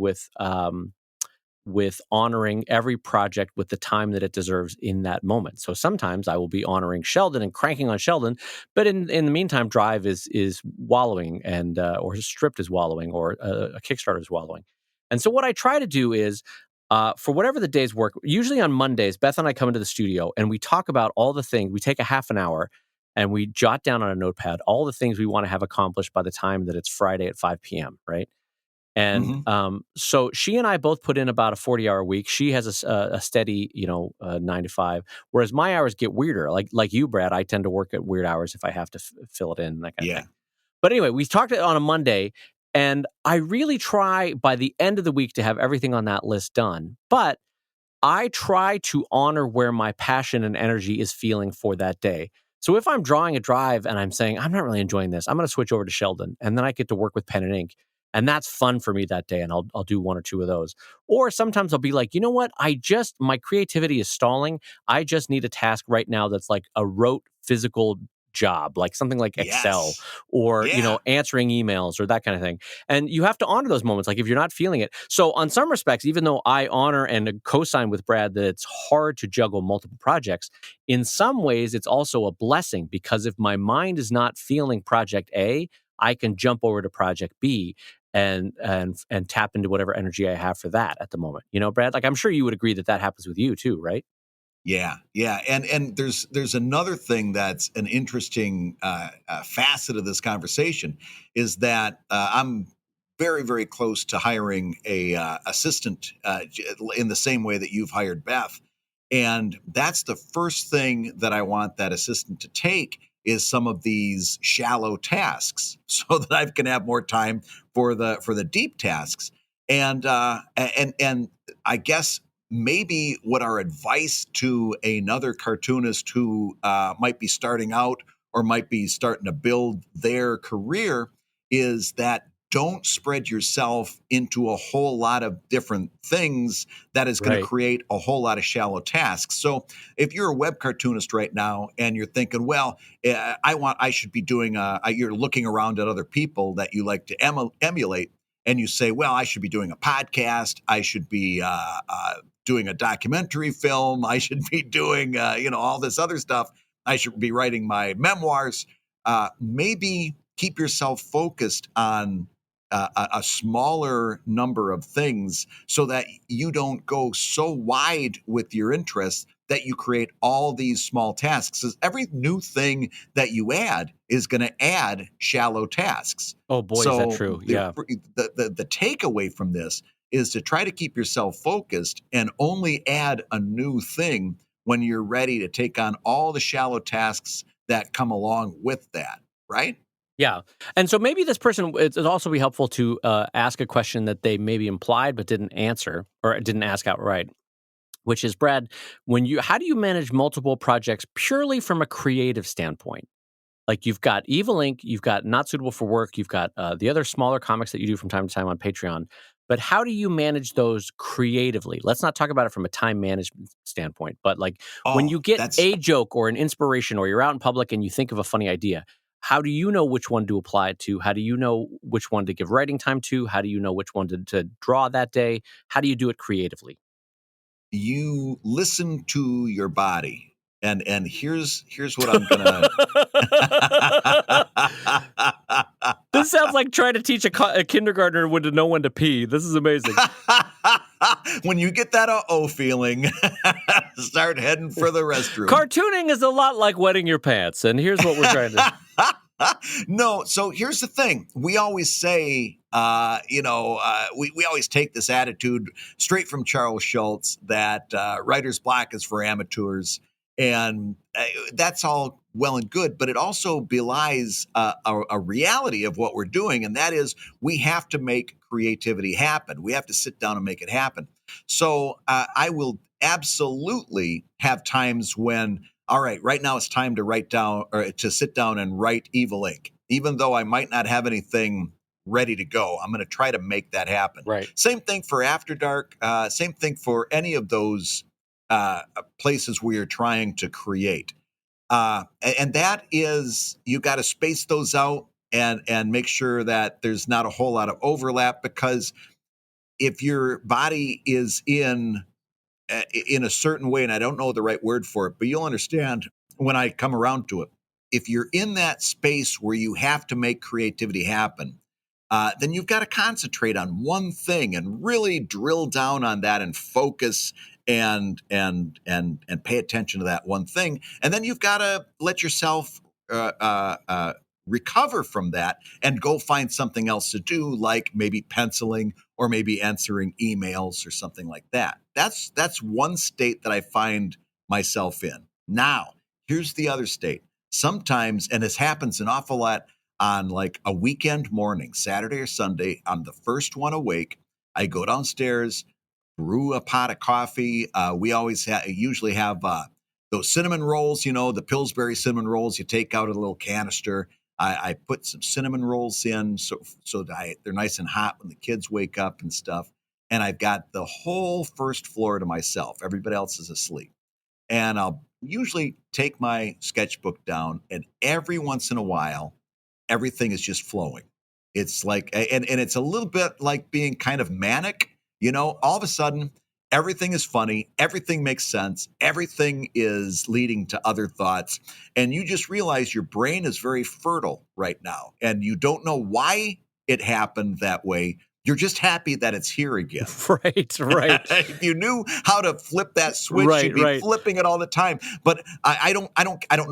with honoring every project with the time that it deserves in that moment. So sometimes I will be honoring Sheldon and cranking on Sheldon, but in the meantime, Drive is wallowing, and or Stripped is wallowing, or a Kickstarter is wallowing. And so what I try to do is, for whatever the day's work, usually on Mondays, Beth and I come into the studio and we talk about all the things. We take a half an hour and we jot down on a notepad all the things we want to have accomplished by the time that it's Friday at 5 p.m., right? And Mhm. so she and I both put in about a 40-hour week. She has a steady, 9 to 5, whereas my hours get weirder. Like you, Brad, I tend to work at weird hours if I have to fill it in and that kind of Yeah. thing. But anyway, we talked on a Monday, and I really try by the end of the week to have everything on that list done. But I try to honor where my passion and energy is feeling for that day. So if I'm drawing a drive and I'm saying, I'm not really enjoying this, I'm going to switch over to Sheldon, and then I get to work with pen and ink. And that's fun for me that day. And I'll do one or two of those. Or sometimes I'll be like, you know what? My creativity is stalling. I just need a task right now that's like a rote physical job, like something like Excel, Yes. or, Yeah. answering emails or that kind of thing. And you have to honor those moments, like if you're not feeling it. So on some respects, even though I honor and co-sign with Brad that it's hard to juggle multiple projects, in some ways it's also a blessing, because if my mind is not feeling project A, I can jump over to project B and tap into whatever energy I have for that at the moment. Brad, like I'm sure you would agree that happens with you too, right? Yeah, yeah, and there's another thing that's an interesting facet of this conversation is that I'm very close to hiring a assistant in the same way that you've hired Beth, and that's the first thing that I want that assistant to take is some of these shallow tasks so that I can have more time for the deep tasks, and I guess maybe what our advice to another cartoonist who might be starting out or might be starting to build their career is that don't spread yourself into a whole lot of different things that is going to Right. create a whole lot of shallow tasks. So if you're a web cartoonist right now and you're thinking, well, I should be doing you're looking around at other people that you like to emulate, and you say, well, I should be doing a podcast, I should be doing a documentary film, I should be doing all this other stuff, I should be writing my memoirs. Maybe keep yourself focused on a smaller number of things so that you don't go so wide with your interests that you create all these small tasks. 'Cause every new thing that you add is going to add shallow tasks. Oh boy, is that So true? Yeah. the takeaway from this is to try to keep yourself focused and only add a new thing when you're ready to take on all the shallow tasks that come along with that, right? Yeah. And so maybe this person, it'd also be helpful to ask a question that they maybe implied but didn't answer, or didn't ask outright, which is, Brad, how do you manage multiple projects purely from a creative standpoint? Like you've got Evil Inc., you've got Not Suitable for Work, you've got the other smaller comics that you do from time to time on Patreon. But how do you manage those creatively? Let's not talk about it from a time management standpoint, but like when Oh, you get that's a joke or an inspiration, or you're out in public and you think of a funny idea, how do you know which one to apply it to? How do you know which one to give writing time to? How do you know which one to draw that day? How do you do it creatively? you listen to your body. And here's what I'm gonna This sounds like trying to teach a kindergartner when to know when to pee. This is amazing. When you get that uh-oh feeling, start heading for the restroom. Cartooning is a lot like wetting your pants, and here's what we're trying to... No, so here's the thing. We always say, we always take this attitude straight from Charles Schulz that writer's block is for amateurs. And that's all well and good, but it also belies a reality of what we're doing. And that is we have to make creativity happen. We have to sit down and make it happen. So I will absolutely have times when, all right now it's time to write down or to sit down and write Evil Inc. Even though I might not have anything ready to go, I'm going to try to make that happen. Right. Same thing for After Dark. Same thing for any of those places where you're trying to create. And that is, you got to space those out and make sure that there's not a whole lot of overlap, because if your body is in a certain way, and I don't know the right word for it, but you'll understand when I come around to it. If you're in that space where you have to make creativity happen, then you've got to concentrate on one thing and really drill down on that and focus and pay attention to that one thing. And then you've got to let yourself recover from that and go find something else to do, like maybe penciling or maybe answering emails or something like that. That's one state that I find myself in. Now, here's the other state. Sometimes, and this happens an awful lot on like a weekend morning, Saturday or Sunday, I'm the first one awake. I go downstairs, brew a pot of coffee. We always usually have those cinnamon rolls, the Pillsbury cinnamon rolls. You take out a little canister. I put some cinnamon rolls in so that they're nice and hot when the kids wake up and stuff. And I've got the whole first floor to myself. Everybody else is asleep. And I'll usually take my sketchbook down, and every once in a while, everything is just flowing. It's like, and it's a little bit like being kind of manic, all of a sudden, everything is funny, everything makes sense, everything is leading to other thoughts. And you just realize your brain is very fertile right now, and you don't know why it happened that way. You're just happy that it's here again. Right. If you knew how to flip that switch, you'd be flipping it all the time. But I don't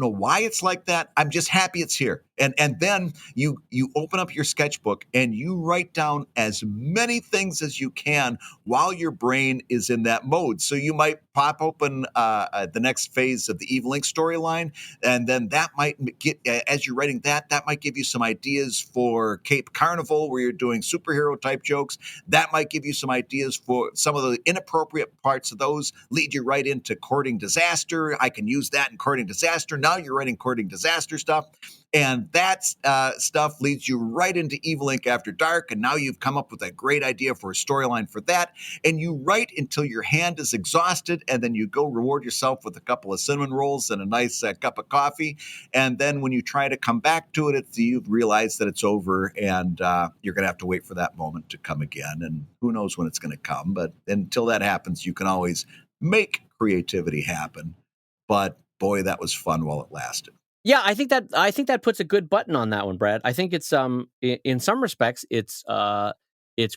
know why it's like that. I'm just happy it's here. And then you open up your sketchbook and you write down as many things as you can while your brain is in that mode. So you might pop open the next phase of the Evil Inc. storyline, and then that might get, as you're writing that might give you some ideas for Cape Carnival, where you're doing superhero type jokes. That might give you some ideas for some of the inappropriate parts of those, lead you right into courting disaster. I can use that in courting disaster. Now you're writing courting disaster stuff. And that stuff leads you right into Evil Inc. After Dark. And now you've come up with a great idea for a storyline for that. And you write until your hand is exhausted. And then you go reward yourself with a couple of cinnamon rolls and a nice cup of coffee. And then when you try to come back to it, you realize that it's over, and you're going to have to wait for that moment to come again. And who knows when it's going to come. But until that happens, you can always make creativity happen. But boy, that was fun while it lasted. Yeah, I think that puts a good button on that one, Brad. I think it's in some respects it's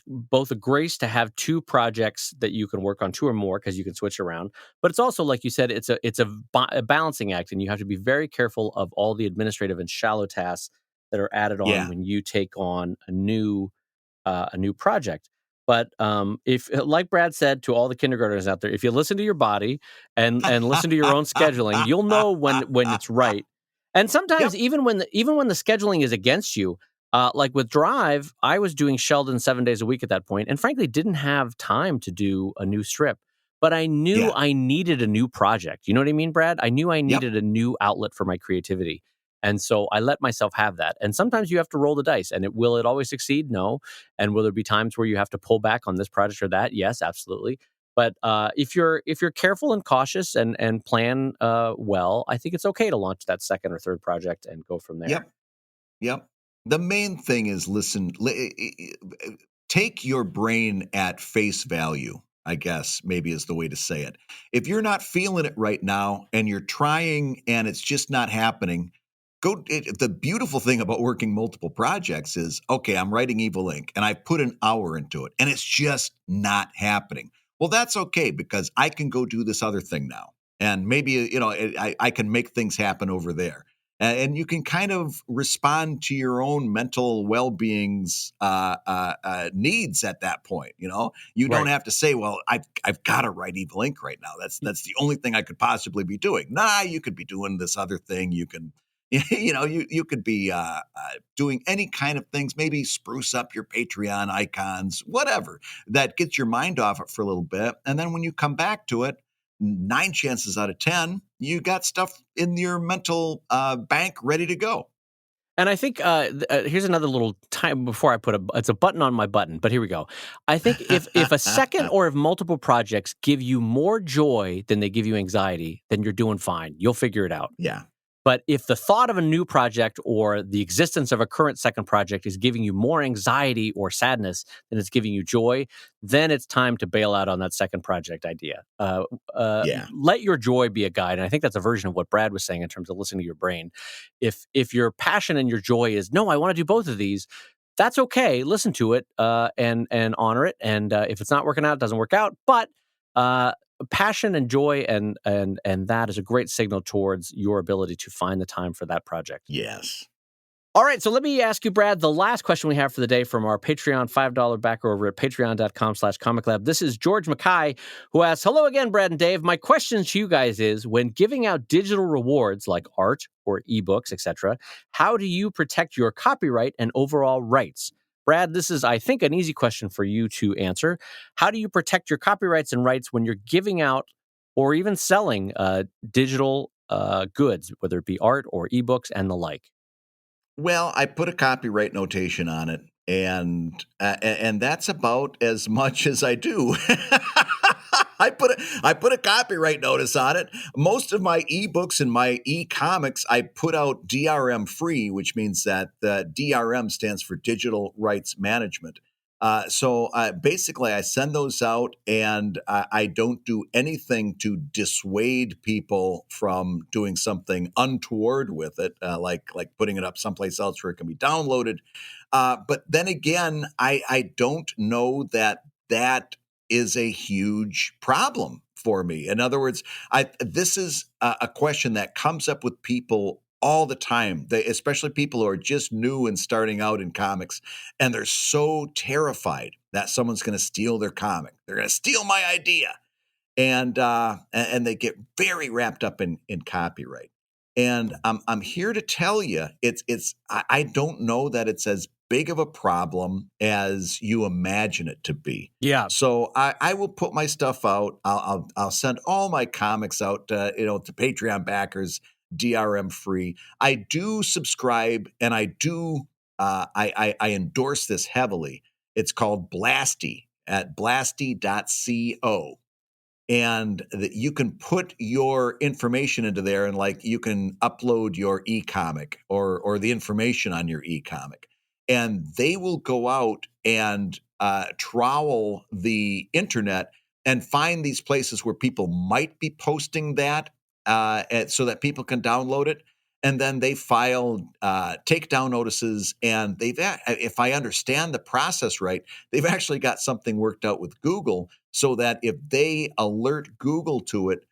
both a grace to have two projects that you can work on, two or more, because you can switch around. But it's also, like you said, it's a balancing act, and you have to be very careful of all the administrative and shallow tasks that are added on when you take on a new project. But if, like Brad said to all the kindergartners out there, if you listen to your body and listen to your own scheduling, you'll know when it's right. And sometimes even when the scheduling is against you, like with Drive, I was doing Sheldon 7 days a week at that point, and frankly didn't have time to do a new strip. But I knew I needed a new project. You know what I mean, Brad? I knew I needed a new outlet for my creativity. And so I let myself have that. And sometimes you have to roll the dice. And will it always succeed? No. And will there be times where you have to pull back on this project or that? Yes, absolutely. But if you're careful and cautious and plan well, I think it's okay to launch that second or third project and go from there. Yep. The main thing is take your brain at face value, I guess maybe is the way to say it. If you're not feeling it right now and you're trying and it's just not happening, The beautiful thing about working multiple projects is, okay, I'm writing Evil Inc. and I put an hour into it and it's just not happening. Well, that's okay because I can go do this other thing now. And maybe, I can make things happen over there. And you can kind of respond to your own mental well-being's needs at that point. You don't Right. have to say, "Well, I've got to write Evil Inc. right now. That's the only thing I could possibly be doing." Nah, you could be doing this other thing. You can you could be doing any kind of things, maybe spruce up your Patreon icons, whatever, that gets your mind off it for a little bit. And then when you come back to it, 9 chances out of 10, you got stuff in your mental bank ready to go. And I think here's another little time before I it's a button on my button, but here we go. I think if a second or if multiple projects give you more joy than they give you anxiety, then you're doing fine. You'll figure it out. Yeah. But if the thought of a new project or the existence of a current second project is giving you more anxiety or sadness than it's giving you joy, then it's time to bail out on that second project idea. Yeah. Let your joy be a guide. And I think that's a version of what Brad was saying in terms of listening to your brain. If your passion and your joy is, no, I want to do both of these, that's okay. Listen to it and honor it. And if it's not working out, it doesn't work out. But passion and joy and that is a great signal towards your ability to find the time for that project. Yes. All right, so let me ask you, Brad, the last question we have for the day from our Patreon $5 backer over at patreon.com/Comic Lab. This is George Mackay, who asks, hello again, Brad and Dave. My question to you guys is, when giving out digital rewards like art or ebooks, etc., how do you protect your copyright and overall rights? Brad, this is, I think, an easy question for you to answer. How do you protect your copyrights and rights when you're giving out or even selling digital goods, whether it be art or ebooks and the like? Well, I put a copyright notation on it, and that's about as much as I do. I put a copyright notice on it. Most of my ebooks and my e-comics, I put out DRM free, which means that the DRM stands for Digital Rights Management. So basically, I send those out, and I don't do anything to dissuade people from doing something untoward with it, like putting it up someplace else where it can be downloaded. But then again, I don't know that is a huge problem for me. In other words, this is a question that comes up with people all the time, especially people who are just new and starting out in comics, and they're so terrified that someone's going to steal their comic. They're going to steal my idea, and they get very wrapped up in copyright. And I'm here to tell you, I don't know that it's as big of a problem as you imagine it to be. Yeah. So I will put my stuff out. I'll send all my comics out, to Patreon backers, DRM free. I do subscribe, and I do I endorse this heavily. It's called Blasty at blasty.co. And you can put your information into there, and you can upload your e-comic or the information on your e-comic, and they will go out and trowel the internet and find these places where people might be posting that, so that people can download it. And then they file takedown notices, and if I understand the process right, they've actually got something worked out with Google so that if they alert Google to it,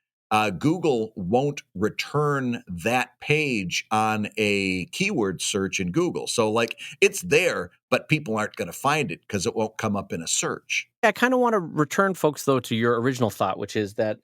Google won't return that page on a keyword search in Google. So it's there, but people aren't going to find it because it won't come up in a search. I kind of want to return folks, though, to your original thought, which is that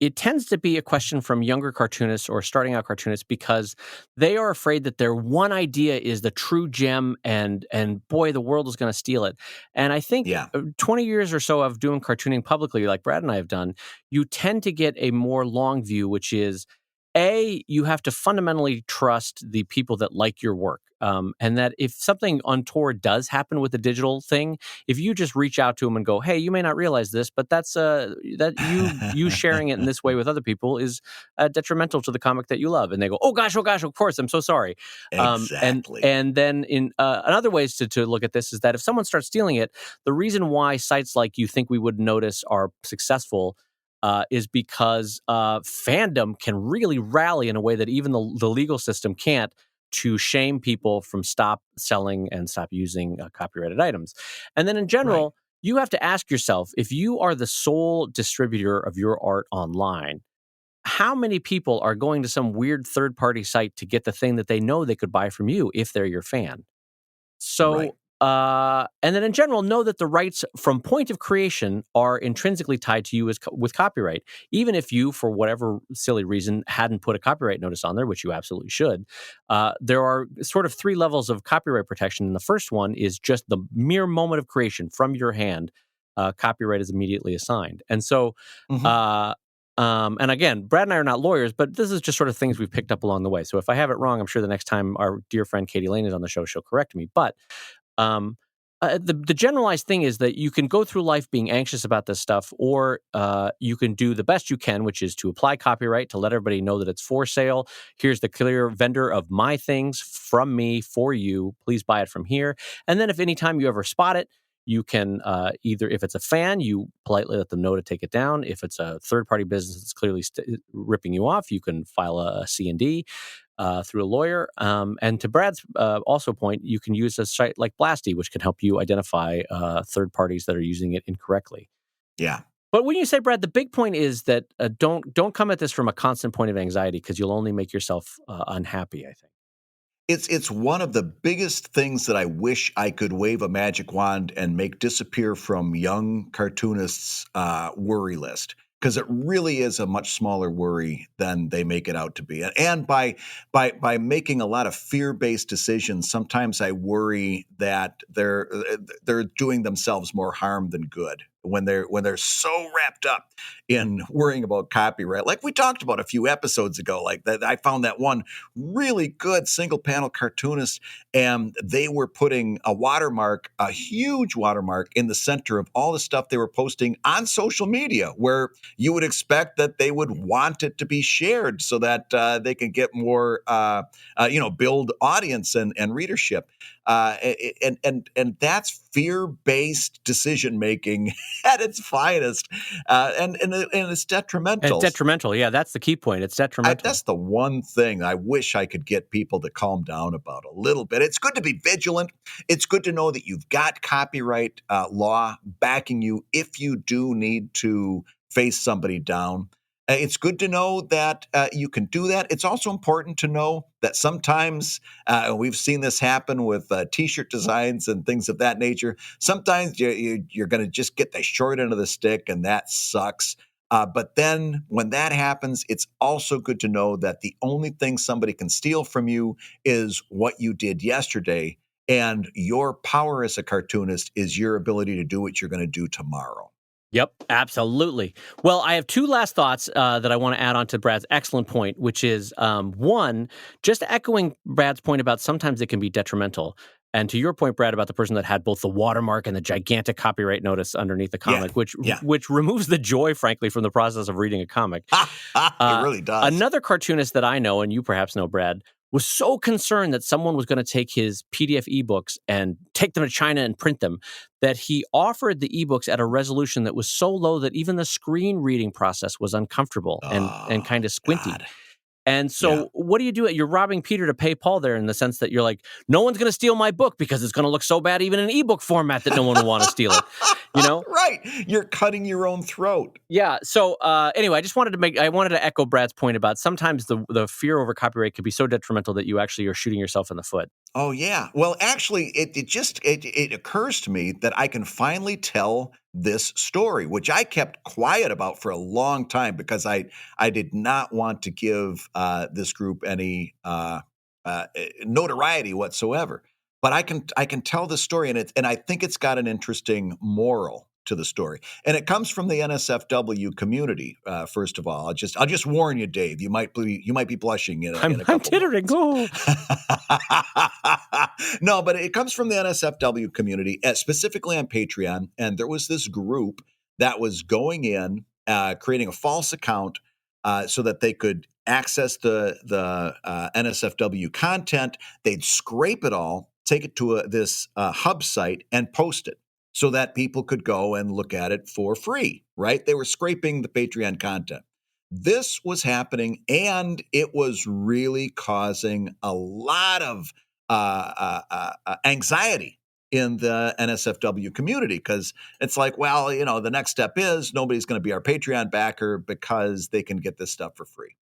it tends to be a question from younger cartoonists or starting out cartoonists because they are afraid that their one idea is the true gem and boy, the world is going to steal it. And I think 20 years or so of doing cartooning publicly, like Brad and I have done, you tend to get a more long view, which is, you have to fundamentally trust the people that like your work. And that if something untoward does happen with the digital thing, if you just reach out to them and go, hey, you may not realize this, but that's that you sharing it in this way with other people is detrimental to the comic that you love. And they go, oh gosh, of course, I'm so sorry. Exactly. And then in another ways to look at this is that if someone starts stealing it, the reason why sites like You Think We Would Notice are successful is because fandom can really rally in a way that even the legal system can't, to shame people from stop selling and stop using copyrighted items. And then in Right. general, you have to ask yourself, if you are the sole distributor of your art online, how many people are going to some weird third-party site to get the thing that they know they could buy from you if they're your fan? Right. So, and then in general, know that the rights from point of creation are intrinsically tied to you with copyright. Even if you, for whatever silly reason, hadn't put a copyright notice on there, which you absolutely should, there are sort of three levels of copyright protection. And the first one is just the mere moment of creation from your hand. Copyright is immediately assigned. And so, Mhm. uh, and again, Brad and I are not lawyers, but this is just sort of things we've picked up along the way. So if I have it wrong, I'm sure the next time our dear friend Katie Lane is on the show, she'll correct me. But um, the generalized thing is that you can go through life being anxious about this stuff, or you can do the best you can, which is to apply copyright to let everybody know that it's for sale. Here's the clear vendor of my things from me for you. Please buy it from here. And then if anytime you ever spot it, you can either, if it's a fan, you politely let them know to take it down. If it's a third-party business that's clearly ripping you off, you can file a C&D through a lawyer. And to Brad's also point, you can use a site like Blasty, which can help you identify third parties that are using it incorrectly. Yeah. But when you say, Brad, the big point is that don't come at this from a constant point of anxiety, because you'll only make yourself unhappy, I think. It's one of the biggest things that I wish I could wave a magic wand and make disappear from young cartoonists' worry list, because it really is a much smaller worry than they make it out to be. And by making a lot of fear-based decisions, sometimes I worry that they're doing themselves more harm than good when they're so wrapped up in worrying about copyright. Like we talked about a few episodes ago, like that I found that one really good single panel cartoonist, and they were putting a watermark, a huge watermark, in the center of all the stuff they were posting on social media, where you would expect that they would want it to be shared so that they can get more, build audience and readership. And that's fear-based decision making at its finest, and it's And it's detrimental. detrimental. Yeah, that's the key point. It's detrimental. That's the one thing I wish I could get people to calm down about a little bit. It's good to be vigilant. It's good to know that you've got copyright law backing you if you do need to face somebody down. It's good to know that you can do that. It's also important to know that sometimes, we've seen this happen with T-shirt designs and things of that nature. Sometimes you're going to just get the short end of the stick, and that sucks. But then when that happens, it's also good to know that the only thing somebody can steal from you is what you did yesterday. And your power as a cartoonist is your ability to do what you're going to do tomorrow. Yep, absolutely. Well, I have two last thoughts that I want to add on to Brad's excellent point, which is one, just echoing Brad's point about sometimes it can be detrimental. And to your point, Brad, about the person that had both the watermark and the gigantic copyright notice underneath the Yeah. comic, which Yeah. which removes the joy, frankly, from the process of reading a comic. It really does. Another cartoonist that I know, and you perhaps know, Brad, was so concerned that someone was going to take his PDF ebooks and take them to China and print them, that he offered the ebooks at a resolution that was so low that even the screen reading process was uncomfortable and Oh, kind of squinty. God. And Yeah. so what do? You're robbing Peter to pay Paul there, in the sense that you're like, no one's going to steal my book because it's going to look so bad even in ebook format that no one will want to steal it, you know? Right. You're cutting your own throat. Yeah. So anyway, I wanted to echo Brad's point about sometimes the fear over copyright can be so detrimental that you actually are shooting yourself in the foot. Oh yeah. Well, actually, it occurs to me that I can finally tell this story, which I kept quiet about for a long time because I did not want to give this group any notoriety whatsoever. But I can tell the story, and I think it's got an interesting moral to the story, and it comes from the NSFW community. First of all, I'll just warn you, Dave. You might be blushing in a I'm couple tittering. moments. Oh. No, but it comes from the NSFW community, specifically on Patreon. And there was this group that was going in, creating a false account so that they could access the NSFW content. They'd scrape it all, take it to this hub site, and post it. so that people could go and look at it for free, right? They were scraping the Patreon content. This was happening, and it was really causing a lot of anxiety in the NSFW community, because it's like, well, the next step is nobody's going to be our Patreon backer because they can get this stuff for free.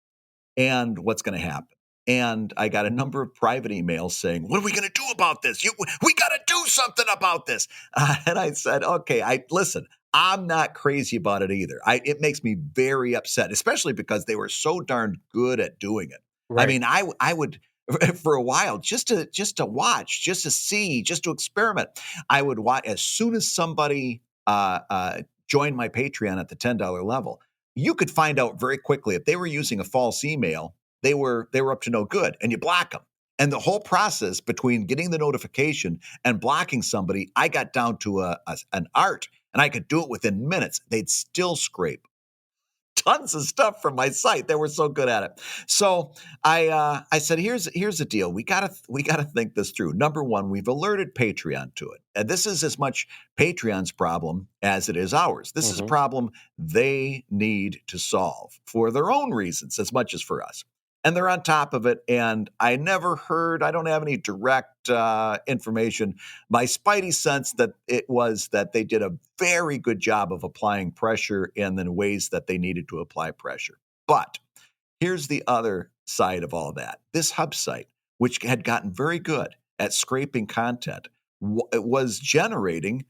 And what's going to happen? And I got a number of private emails saying, what are we going to do about this? We got to do something about this. And I said, okay, listen, I'm not crazy about it either. It makes me very upset, especially because they were so darn good at doing it. Right. I mean, I would, for a while, just to watch, just to see, just to experiment, I would watch as soon as somebody joined my Patreon at the $10 level. You could find out very quickly if they were using a false email. They were up to no good, and you block them. And the whole process between getting the notification and blocking somebody, I got down to an art, and I could do it within minutes. They'd still scrape tons of stuff from my site. They were so good at it. So I said, here's the deal. We gotta think this through. Number one, we've alerted Patreon to it. And this is as much Patreon's problem as it is ours. This is a problem they need to solve for their own reasons as much as for us. And they're on top of it. And I don't have any direct information. My spidey sense that it was that they did a very good job of applying pressure in the ways that they needed to apply pressure. But here's the other side of all that. This hub site, which had gotten very good at scraping content, was generating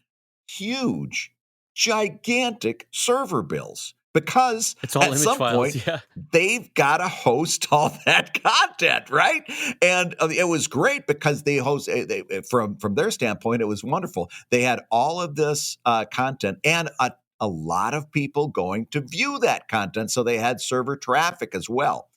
huge, gigantic server bills. Because it's all at some point, they've got to host all that content, right? And it was great because they from their standpoint, it was wonderful. They had all of this content and a lot of people going to view that content. So they had server traffic as well.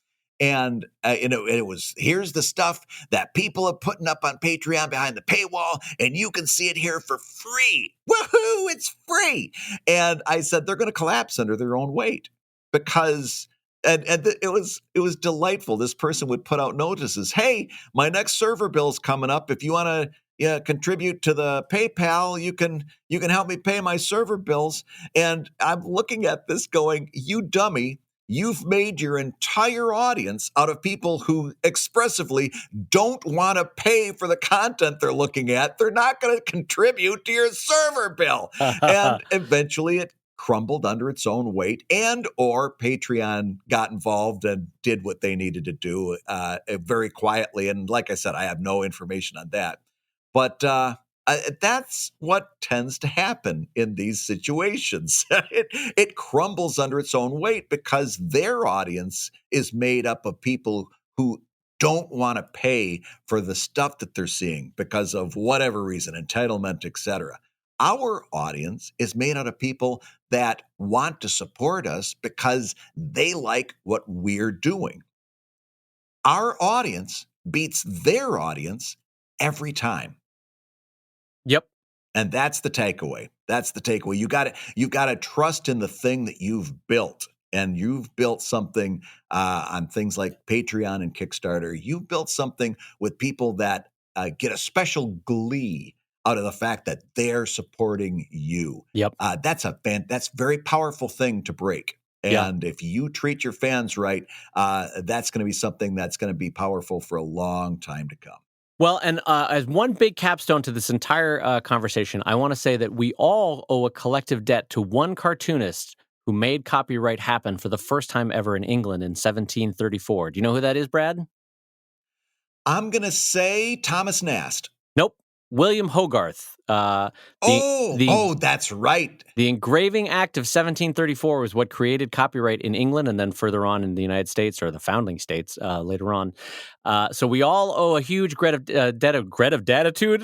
And it was, here's the stuff that people are putting up on Patreon behind the paywall, and you can see it here for free. Woohoo! It's free. And I said they're going to collapse under their own weight because, it was delightful. This person would put out notices. Hey, my next server bill's coming up. If you want to contribute to the PayPal, you can help me pay my server bills. And I'm looking at this going, you dummy. You've made your entire audience out of people who expressively don't want to pay for the content they're looking at. They're not going to contribute to your server bill. And eventually it crumbled under its own weight, or Patreon got involved and did what they needed to do very quietly. And like I said, I have no information on that. But that's what tends to happen in these situations. It crumbles under its own weight because their audience is made up of people who don't want to pay for the stuff that they're seeing because of whatever reason, entitlement, etc. Our audience is made out of people that want to support us because they like what we're doing. Our audience beats their audience every time. Yep. And that's the takeaway. That's the takeaway. You got to trust in the thing that you've built. And you've built something on things like Patreon and Kickstarter. You've built something with people that get a special glee out of the fact that they're supporting you. Yep. That's a very powerful thing to break. And if you treat your fans right, that's going to be something that's going to be powerful for a long time to come. Well, and as one big capstone to this entire conversation, I want to say that we all owe a collective debt to one cartoonist who made copyright happen for the first time ever in England in 1734. Do you know who that is, Brad? I'm going to say Thomas Nast. Nope. William Hogarth. That's right. The Engraving Act of 1734 was what created copyright in England and then further on in the United States, or the founding states later on. So we all owe a huge debt of gratitude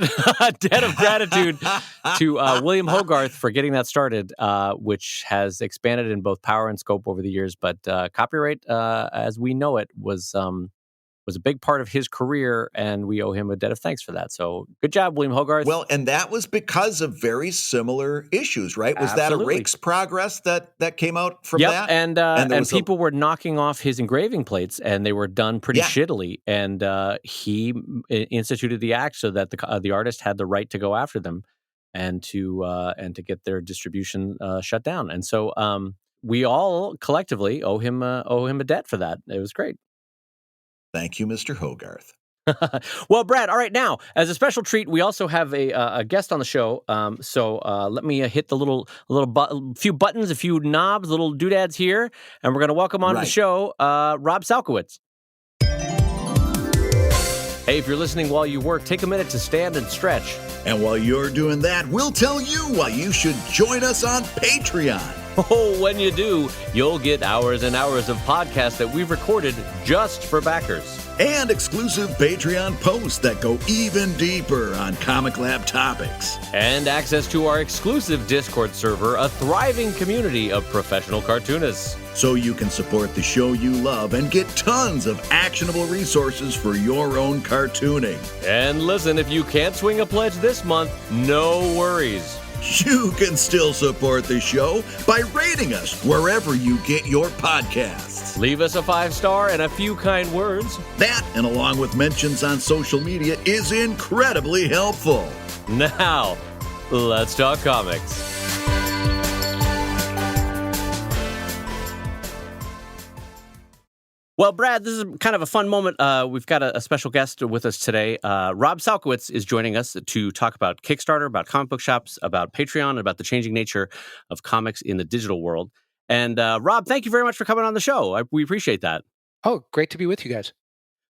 to William Hogarth for getting that started, which has expanded in both power and scope over the years. But copyright, as we know it, was a big part of his career, and we owe him a debt of thanks for that. So good job, William Hogarth. Well, and that was because of very similar issues, right? Was that a Rake's Progress that came out from that? And people were knocking off his engraving plates, and they were done pretty shittily. And he instituted the act so that the artist had the right to go after them. and to get their distribution shut down. And so we all collectively owe him a debt for that. It was great. Thank you, Mr. Hogarth. Well, Brad, all right, now, as a special treat, we also have a guest on the show. So let me hit the few buttons, a few knobs, little doodads here, and we're going to welcome on the show Rob Salkowitz. Hey, if you're listening while you work, take a minute to stand and stretch. And while you're doing that, we'll tell you why you should join us on Patreon. Oh, when you do, you'll get hours and hours of podcasts that we've recorded just for backers. And exclusive Patreon posts that go even deeper on Comic Lab topics. And access to our exclusive Discord server, a thriving community of professional cartoonists. So you can support the show you love and get tons of actionable resources for your own cartooning. And listen, if you can't swing a pledge this month, no worries. You can still support the show by rating us wherever you get your podcasts. Leave us a 5-star and a few kind words. That, and along with mentions on social media, is incredibly helpful. Now, let's talk comics. Well, Brad, this is kind of a fun moment. We've got a special guest with us today. Rob Salkowitz is joining us to talk about Kickstarter, about comic book shops, about Patreon, about the changing nature of comics in the digital world. And Rob, thank you very much for coming on the show. We appreciate that. Oh, great to be with you guys.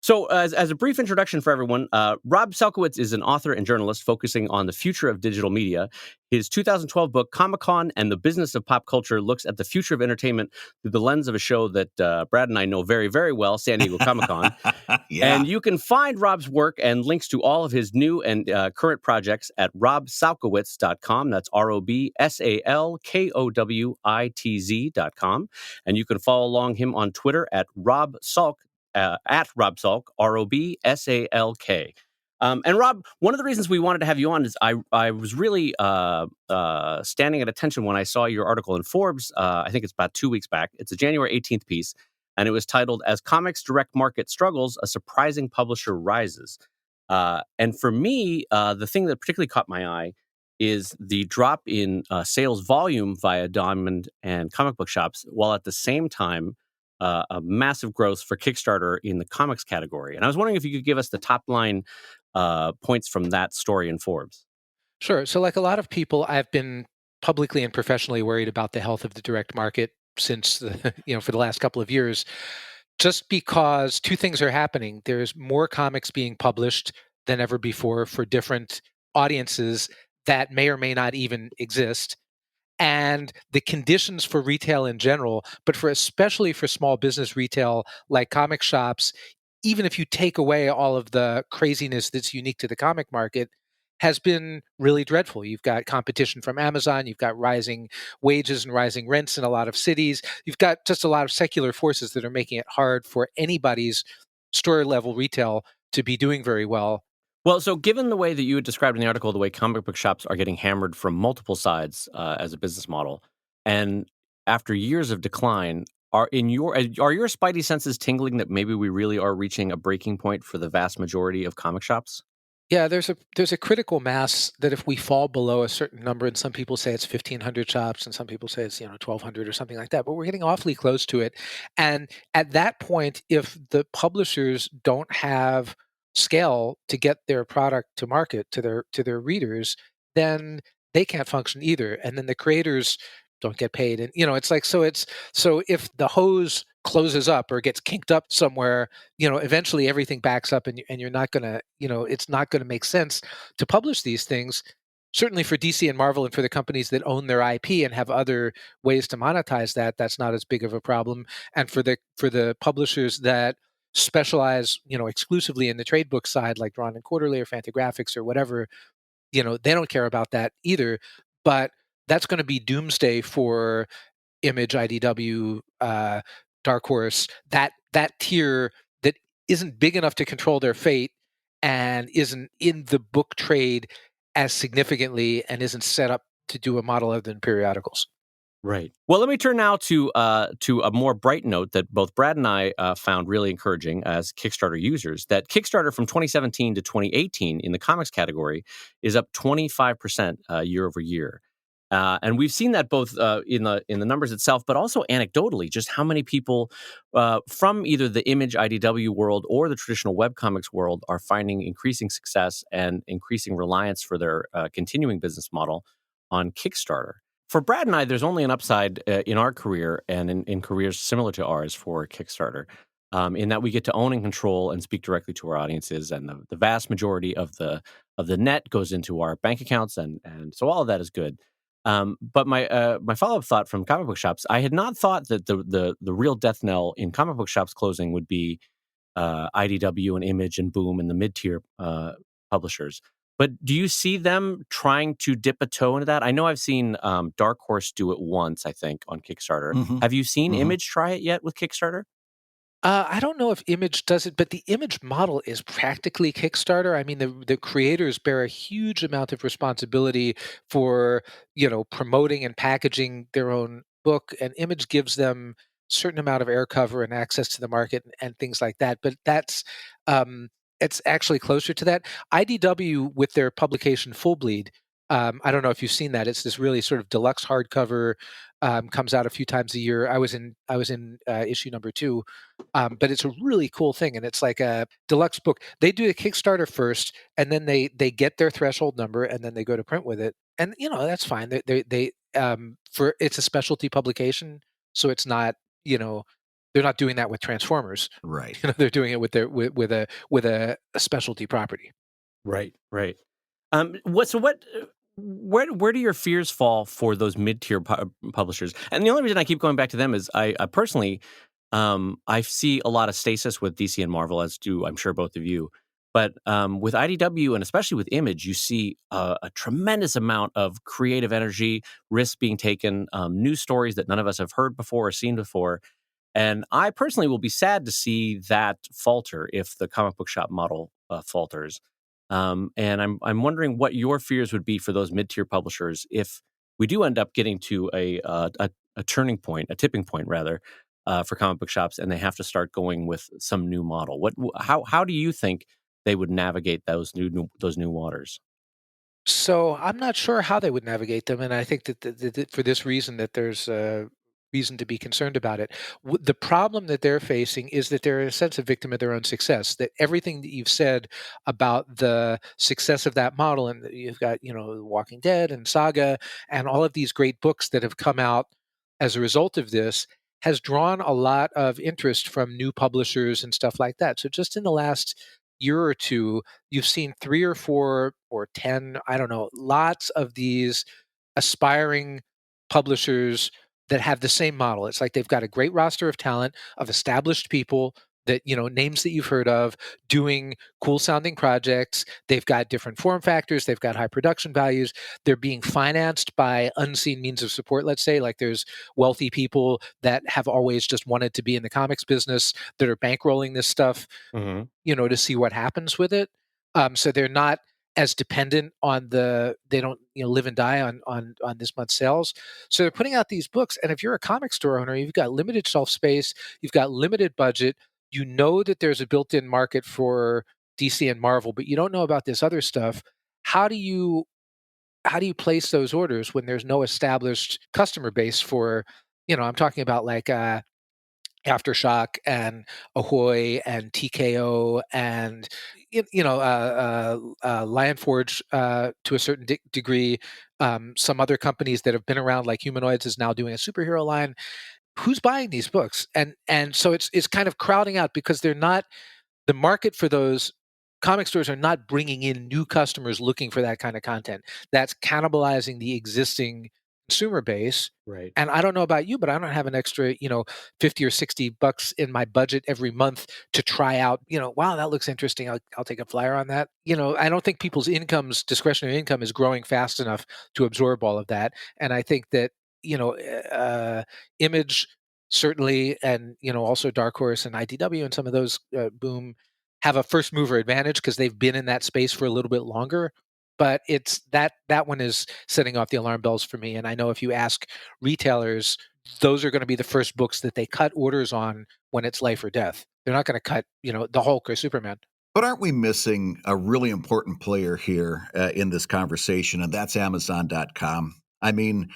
So as a brief introduction for everyone, Rob Salkowitz is an author and journalist focusing on the future of digital media. His 2012 book, Comic-Con and the Business of Pop Culture, looks at the future of entertainment through the lens of a show that Brad and I know very, very well, San Diego Comic-Con. Yeah. And you can find Rob's work and links to all of his new and current projects at robsalkowitz.com. That's ROBSALKOWITZ.com. And you can follow along him on Twitter at Rob Salk. At Rob Salk, ROBSALK. And Rob, one of the reasons we wanted to have you on is I was really standing at attention when I saw your article in Forbes. I think it's about 2 weeks back. It's a January 18th piece, and it was titled, "As Comics Direct Market Struggles, a Surprising Publisher Rises." And for me, the thing that particularly caught my eye is the drop in sales volume via Diamond and comic book shops, while at the same time, a massive growth for Kickstarter in the comics category. And I was wondering if you could give us the top line points from that story in Forbes. Sure. So like a lot of people, I've been publicly and professionally worried about the health of the direct market since for the last couple of years, just because two things are happening. There's more comics being published than ever before for different audiences that may or may not even exist. And the conditions for retail in general, but especially for small business retail like comic shops, even if you take away all of the craziness that's unique to the comic market, has been really dreadful. You've got competition from Amazon, you've got rising wages and rising rents in a lot of cities. You've got just a lot of secular forces that are making it hard for anybody's store level retail to be doing very well. Well, so given the way that you had described in the article, the way comic book shops are getting hammered from multiple sides as a business model, and after years of decline, are your spidey senses tingling that maybe we really are reaching a breaking point for the vast majority of comic shops? Yeah, there's a critical mass that if we fall below a certain number, and some people say it's 1,500 shops, and some people say it's 1,200 or something like that, but we're getting awfully close to it. And at that point, if the publishers don't have scale to get their product to market to their readers, then they can't function either, and then the creators don't get paid. And it's like, so if the hose closes up or gets kinked up somewhere, eventually everything backs up, and you're not gonna, it's not gonna make sense to publish these things. Certainly for DC and Marvel and for the companies that own their IP and have other ways to monetize that, that's not as big of a problem. And for the publishers that specialize, exclusively in the trade book side, like Drawn and Quarterly or Fantagraphics or whatever, they don't care about that either. But that's going to be doomsday for Image, IDW, Dark Horse, that tier that isn't big enough to control their fate and isn't in the book trade as significantly and isn't set up to do a model other than periodicals. Right. Well, let me turn now to a more bright note that both Brad and I found really encouraging as Kickstarter users. That Kickstarter from 2017 to 2018 in the comics category is up 25% year over year, and we've seen that both in the numbers itself, but also anecdotally, just how many people from either the Image IDW world or the traditional webcomics world are finding increasing success and increasing reliance for their continuing business model on Kickstarter. For Brad and I, there's only an upside in our career and in careers similar to ours for Kickstarter, in that we get to own and control and speak directly to our audiences, and the vast majority of the net goes into our bank accounts, and so all of that is good. But my follow up thought from comic book shops, I had not thought that the real death knell in comic book shops closing would be IDW and Image and Boom and the mid tier publishers. But do you see them trying to dip a toe into that? I know I've seen Dark Horse do it once, I think, on Kickstarter. Hmm. Have you seen Hmm. Image try it yet with Kickstarter? I don't know if Image does it, but the Image model is practically Kickstarter. I mean, the creators bear a huge amount of responsibility for, promoting and packaging their own book, and Image gives them certain amount of air cover and access to the market and things like that. But um, it's actually closer to that. IDW with their publication Full Bleed. I don't know if you've seen that. It's this really sort of deluxe hardcover. Comes out a few times a year. I was in issue number 2, but it's a really cool thing, and it's like a deluxe book. They do a Kickstarter first, and then they get their threshold number, and then they go to print with it. And that's fine. They for it's a specialty publication, so it's not they're not doing that with Transformers. Right. They're doing it with their with a specialty property. Right, right. Where do your fears fall for those mid tier publishers? And the only reason I keep going back to them is I personally I see a lot of stasis with DC and Marvel, as do I'm sure both of you. But with IDW and especially with Image, you see a tremendous amount of creative energy, risks being taken, new stories that none of us have heard before or seen before. And I personally will be sad to see that falter if the comic book shop model falters. And I'm wondering what your fears would be for those mid tier publishers if we do end up getting to a turning point, a tipping point rather, for comic book shops, and they have to start going with some new model. How do you think they would navigate those new waters? So I'm not sure how they would navigate them, and I think that for this reason that there's a reason to be concerned about it. The problem that they're facing is that they're in a sense a victim of their own success. That everything that you've said about the success of that model, and that you've got Walking Dead and Saga and all of these great books that have come out as a result of this, has drawn a lot of interest from new publishers and stuff like that. So just in the last year or two, you've seen 3 or 4 or 10, I don't know, lots of these aspiring publishers that have the same model. It's like they've got a great roster of talent, of established people that, names that you've heard of, doing cool sounding projects. They've got different form factors, they've got high production values. They're being financed by unseen means of support, let's say. Like there's wealthy people that have always just wanted to be in the comics business that are bankrolling this stuff, Hmm. to see what happens with it. So they're not as dependent on they don't live and die on this month's sales. So they're putting out these books, and if you're a comic store owner, you've got limited shelf space, you've got limited budget, you know that there's a built-in market for DC and Marvel, but you don't know about this other stuff. How do you place those orders when there's no established customer base for, I'm talking about like Aftershock and Ahoy and TKO and Lionforge to a certain degree. Some other companies that have been around, like Humanoids, is now doing a superhero line. Who's buying these books? And so it's kind of crowding out because they're not the market for those comic stores are not bringing in new customers looking for that kind of content. That's cannibalizing the existing consumer base. Right. And I don't know about you, but I don't have an extra, 50 or $60 in my budget every month to try out, wow, that looks interesting. I'll take a flyer on that. I don't think people's discretionary income is growing fast enough to absorb all of that. And I think that, Image certainly, and, also Dark Horse and IDW and some of those Boom have a first mover advantage because they've been in that space for a little bit longer. but it's that one is setting off the alarm bells for me. And I know if you ask retailers, those are going to be the first books that they cut orders on when it's life or death. They're not going to cut, the Hulk or Superman. But aren't we missing a really important player here in this conversation, and that's Amazon.com? I mean,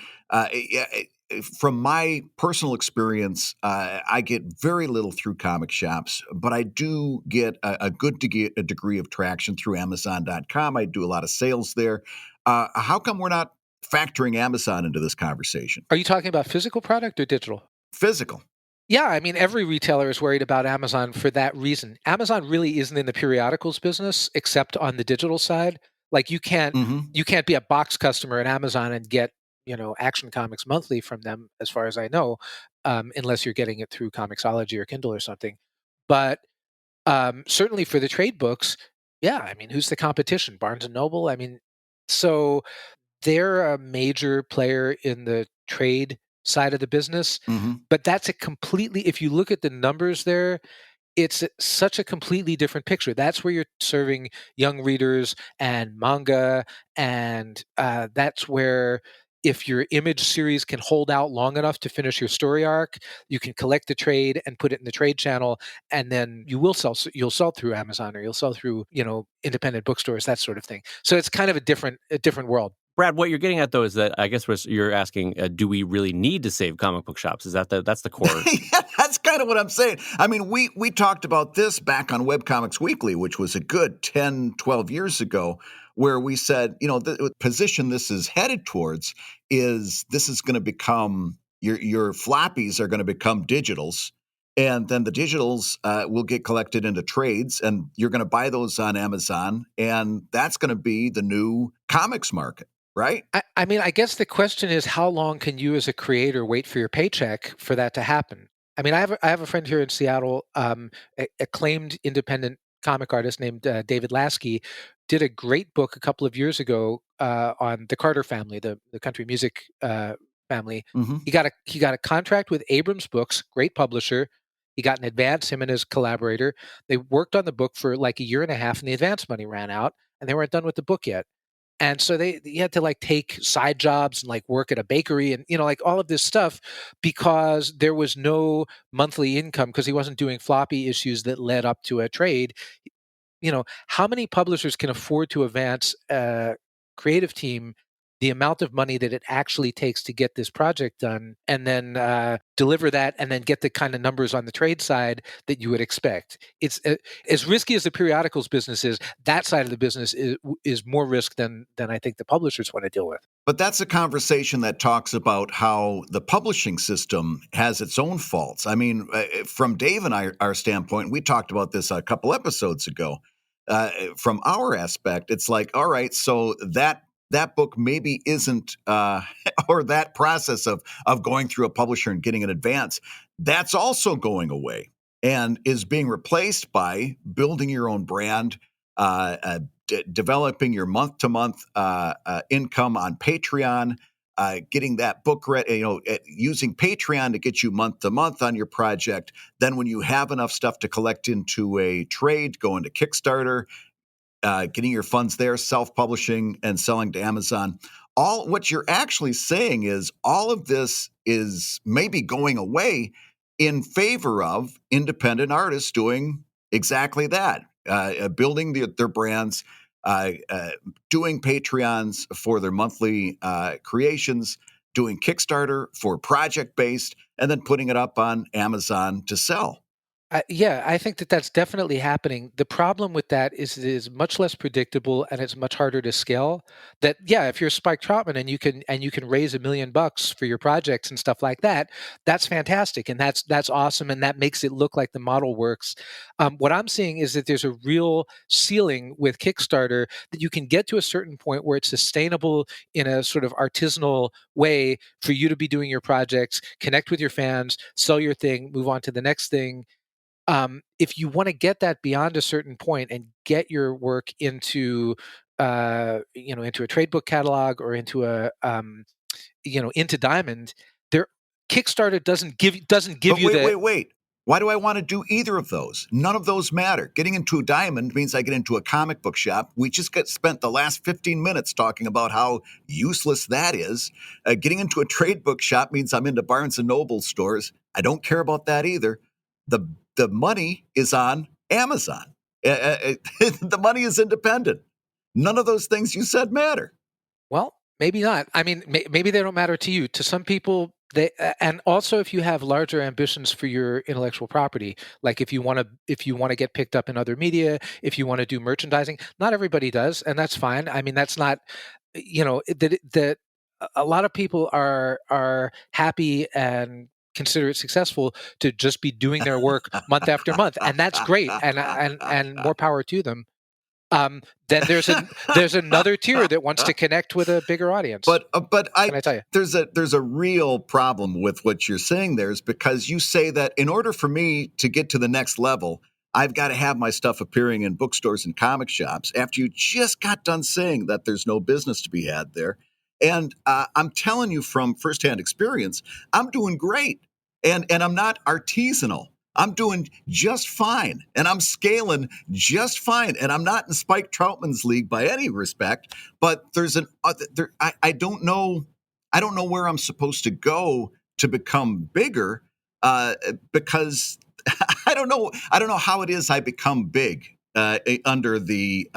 from my personal experience, I get very little through comic shops, but I do get a good degree of traction through Amazon.com. I do a lot of sales there. How come we're not factoring Amazon into this conversation? Are you talking about physical product or digital? Physical. Yeah, I mean, every retailer is worried about Amazon for that reason. Amazon really isn't in the periodicals business, except on the digital side. Like you can't Mm-hmm. you can't be a box customer at Amazon and get Action Comics monthly from them, as far as I know, unless you're getting it through Comixology or Kindle or something. But certainly for the trade books, yeah, I mean, who's the competition? Barnes and Noble. I mean, so they're a major player in the trade side of the business, Mm-hmm. but that's a completely, if you look at the numbers there, it's such a completely different picture. That's where you're serving young readers and manga, and that's where, if your image series can hold out long enough to finish your story arc, you can collect the trade and put it in the trade channel, and then you'll sell through Amazon, or you'll sell through independent bookstores, that sort of thing. So it's kind of a different world. Brad, what you're getting at though is that I guess you're asking, do we really need to save comic book shops? Is that's the core? Yeah, that's kind of what I'm saying. I mean, we talked about this back on Webcomics Weekly, which was a good 10, 12 years ago, where we said, the position this is headed towards is this is going to become your floppies are going to become digitals. And then the digitals will get collected into trades, and you're going to buy those on Amazon. And that's going to be the new comics market. Right? I mean, I guess the question is, how long can you as a creator wait for your paycheck for that to happen? I mean, I have a friend here in Seattle, acclaimed independent comic artist named David Lasky, did a great book a couple of years ago on the Carter family, the country music family. Mm-hmm. He got a contract with Abrams Books, great publisher. He got an advance, him and his collaborator. They worked on the book for like a year and a half, and the advance money ran out, and they weren't done with the book yet. And so you had to like take side jobs and like work at a bakery and like all of this stuff, because there was no monthly income, because he wasn't doing floppy issues that led up to a trade. How many publishers can afford to advance a creative team the amount of money that it actually takes to get this project done, and then deliver that, and then get the kind of numbers on the trade side that you would expect? It's as risky as the periodicals business is. That side of the business is more risk than I think the publishers want to deal with. But that's a conversation that talks about how the publishing system has its own faults. I mean, from Dave and our standpoint, we talked about this a couple episodes ago. From our aspect, it's like, all right, so that book maybe isn't, or that process of going through a publisher and getting an advance, that's also going away and is being replaced by building your own brand, developing your month-to-month income on Patreon, getting that book ready, using Patreon to get you month-to-month on your project. Then when you have enough stuff to collect into a trade, go into Kickstarter, getting your funds there, self-publishing and selling to Amazon. All what you're actually saying is all of this is maybe going away in favor of independent artists doing exactly that, building their brands, doing Patreons for their monthly creations, doing Kickstarter for project-based, and then putting it up on Amazon to sell. Yeah, I think that that's definitely happening. The problem with that is it is much less predictable, and it's much harder to scale. That, yeah, if you're Spike Trotman and you can raise $1 million for your projects and stuff like that, that's fantastic, and that's awesome, and that makes it look like the model works. What I'm seeing is that there's a real ceiling with Kickstarter, that you can get to a certain point where it's sustainable in a sort of artisanal way for you to be doing your projects, connect with your fans, sell your thing, move on to the next thing. If you want to get that beyond a certain point and get your work into into a trade book catalog, or into into Diamond, there Kickstarter doesn't give But you wait, the. wait, wait. Why do I want to do either of those? None of those matter. Getting into a diamond means I get into a comic book shop. We just spent the last 15 minutes talking about how useless that is. Getting into a trade book shop means I'm into Barnes and Noble stores. I don't care about that either. The money is on Amazon. The money is independent. None of those things you said matter. Well, maybe not. I mean, maybe they don't matter to you. To some people, they and also if you have larger ambitions for your intellectual property, like if you want to get picked up in other media, if you want to do merchandising, not everybody does, and that's fine. I mean, that's not, that a lot of people are happy and consider it successful to just be doing their work month after month, and that's great, and more power to them. Then there's another tier that wants to connect with a bigger audience. But Can I tell you? there's a real problem with what you're saying there, is because you say that in order for me to get to the next level, I've got to have my stuff appearing in bookstores and comic shops, after you just got done saying that there's no business to be had there. And I'm telling you from firsthand experience, I'm doing great, and I'm not artisanal. I'm doing just fine, and I'm scaling just fine, and I'm not in Spike Troutman's league by any respect. But there's I don't know where I'm supposed to go to become bigger, because I don't know how it is I become big under the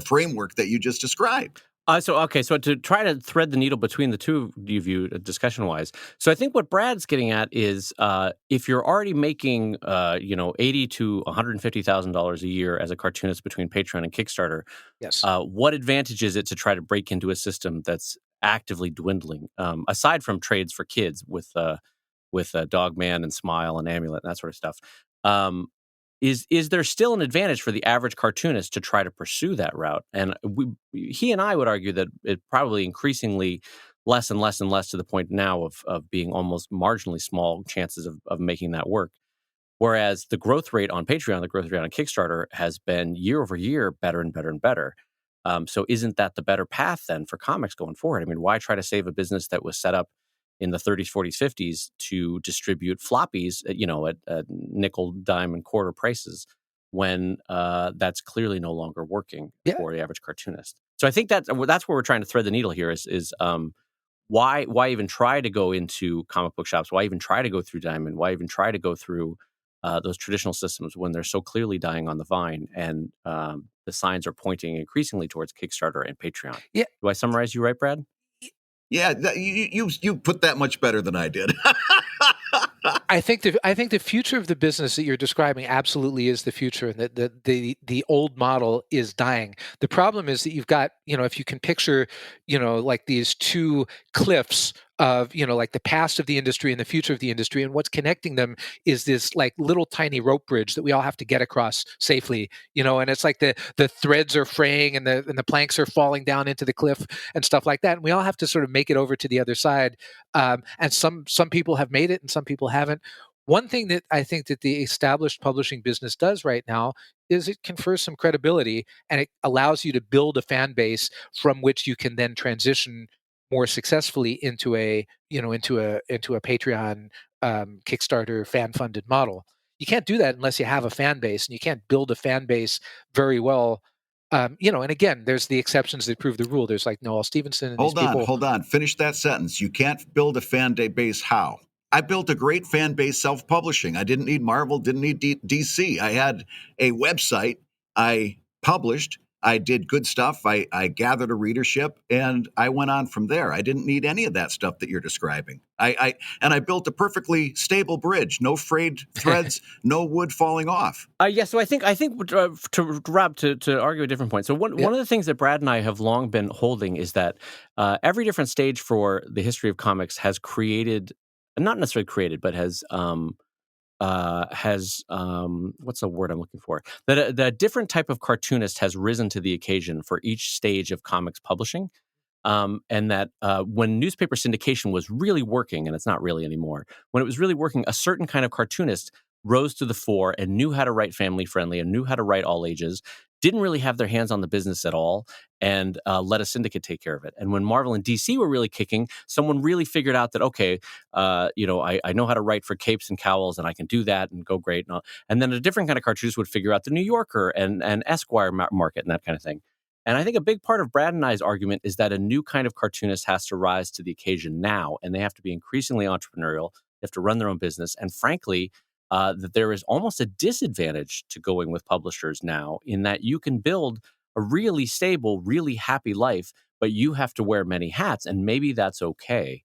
framework that you just described. So to try to thread the needle between the two of you discussion-wise, so I think what Brad's getting at is if you're already making $80,000 to $150,000 a year as a cartoonist between Patreon and Kickstarter, Yes. what advantage is it to try to break into a system that's actively dwindling, aside from trades for kids with Dog Man and Smile and Amulet and that sort of stuff? Is there still an advantage for the average cartoonist to try to pursue that route? And he and I would argue that it probably increasingly less and less and less, to the point now of being almost marginally small chances of making that work. Whereas the growth rate on Patreon, the growth rate on Kickstarter has been year over year better and better and better. So isn't that the better path then for comics going forward? I mean, why try to save a business that was set up in the 30s, 40s, 50s to distribute floppies, at nickel, dime, and quarter prices, when that's clearly no longer working for the average cartoonist? So I think that's where we're trying to thread the needle here is why even try to go into comic book shops? Why even try to go through Diamond? Why even try to go through those traditional systems when they're so clearly dying on the vine, and the signs are pointing increasingly towards Kickstarter and Patreon? Yeah. Do I summarize you right, Brad? Yeah, you put that much better than I did. I think the future of the business that you're describing absolutely is the future, and that the old model is dying. The problem is that you've got, if you can picture, like these two cliffs of, like the past of the industry and the future of the industry, and what's connecting them is this like little tiny rope bridge that we all have to get across safely, and it's like the threads are fraying and the planks are falling down into the cliff and stuff like that, and we all have to sort of make it over to the other side. And some people have made it and some people haven't. One thing that I think that the established publishing business does right now is it confers some credibility, and it allows you to build a fan base from which you can then transition more successfully into a Patreon, Kickstarter, fan funded model. You can't do that unless you have a fan base, and you can't build a fan base very well. And again, there's the exceptions that prove the rule. There's like Noel Stevenson and Hold on. Finish that sentence. You can't build a fan base how? I built a great fan base self-publishing. I didn't need Marvel, didn't need DC. I had a website. I published. I did good stuff. I gathered a readership, and I went on from there. I didn't need any of that stuff that you're describing. I built a perfectly stable bridge, no frayed threads, no wood falling off. So I think to Rob, to argue a different point. So one of the things that Brad and I have long been holding is that every different stage for the history of comics has created, not necessarily created, but has what's the word I'm looking for? That a different type of cartoonist has risen to the occasion for each stage of comics publishing. And that when newspaper syndication was really working, and it's not really anymore, when it was really working, a certain kind of cartoonist rose to the fore and knew how to write family friendly and knew how to write all ages, didn't really have their hands on the business at all and let a syndicate take care of it. And when Marvel and DC were really kicking, someone really figured out that, okay, I know how to write for capes and cowls and I can do that and go great. And then a different kind of cartoonist would figure out the New Yorker and Esquire market and that kind of thing. And I think a big part of Brad and I's argument is that a new kind of cartoonist has to rise to the occasion now, and they have to be increasingly entrepreneurial. They have to run their own business. And frankly, that there is almost a disadvantage to going with publishers now in that you can build a really stable, really happy life, but you have to wear many hats, and maybe that's okay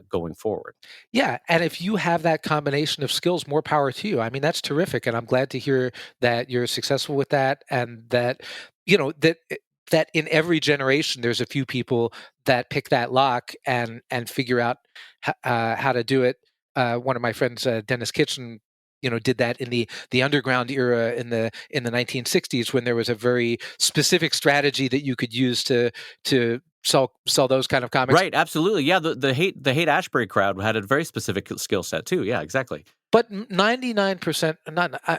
going forward. Yeah, and if you have that combination of skills, more power to you. I mean, that's terrific, and I'm glad to hear that you're successful with that, and that that in every generation there's a few people that pick that lock and figure out how to do it. One of my friends, Dennis Kitchen, did that in the underground era in the 1960s, when there was a very specific strategy that you could use to sell those kind of comics. Right, absolutely. Yeah, the hate Ashbury crowd had a very specific skill set too. Yeah, exactly. But 99%,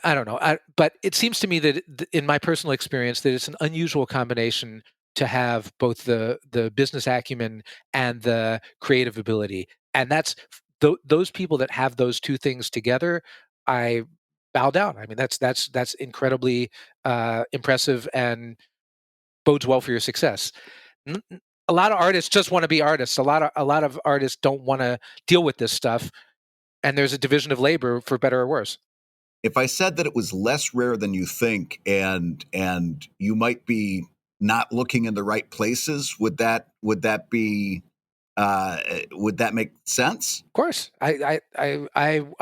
I don't know. But it seems to me that in my personal experience, that it's an unusual combination to have both the business acumen and the creative ability. And that's those people that have those two things together, I bow down. I mean, that's incredibly impressive and bodes well for your success. A lot of artists just want to be artists. A lot of artists don't want to deal with this stuff. And there's a division of labor, for better or worse. If I said that it was less rare than you think, and you might be not looking in the right places, would that be would that make sense? Of course, I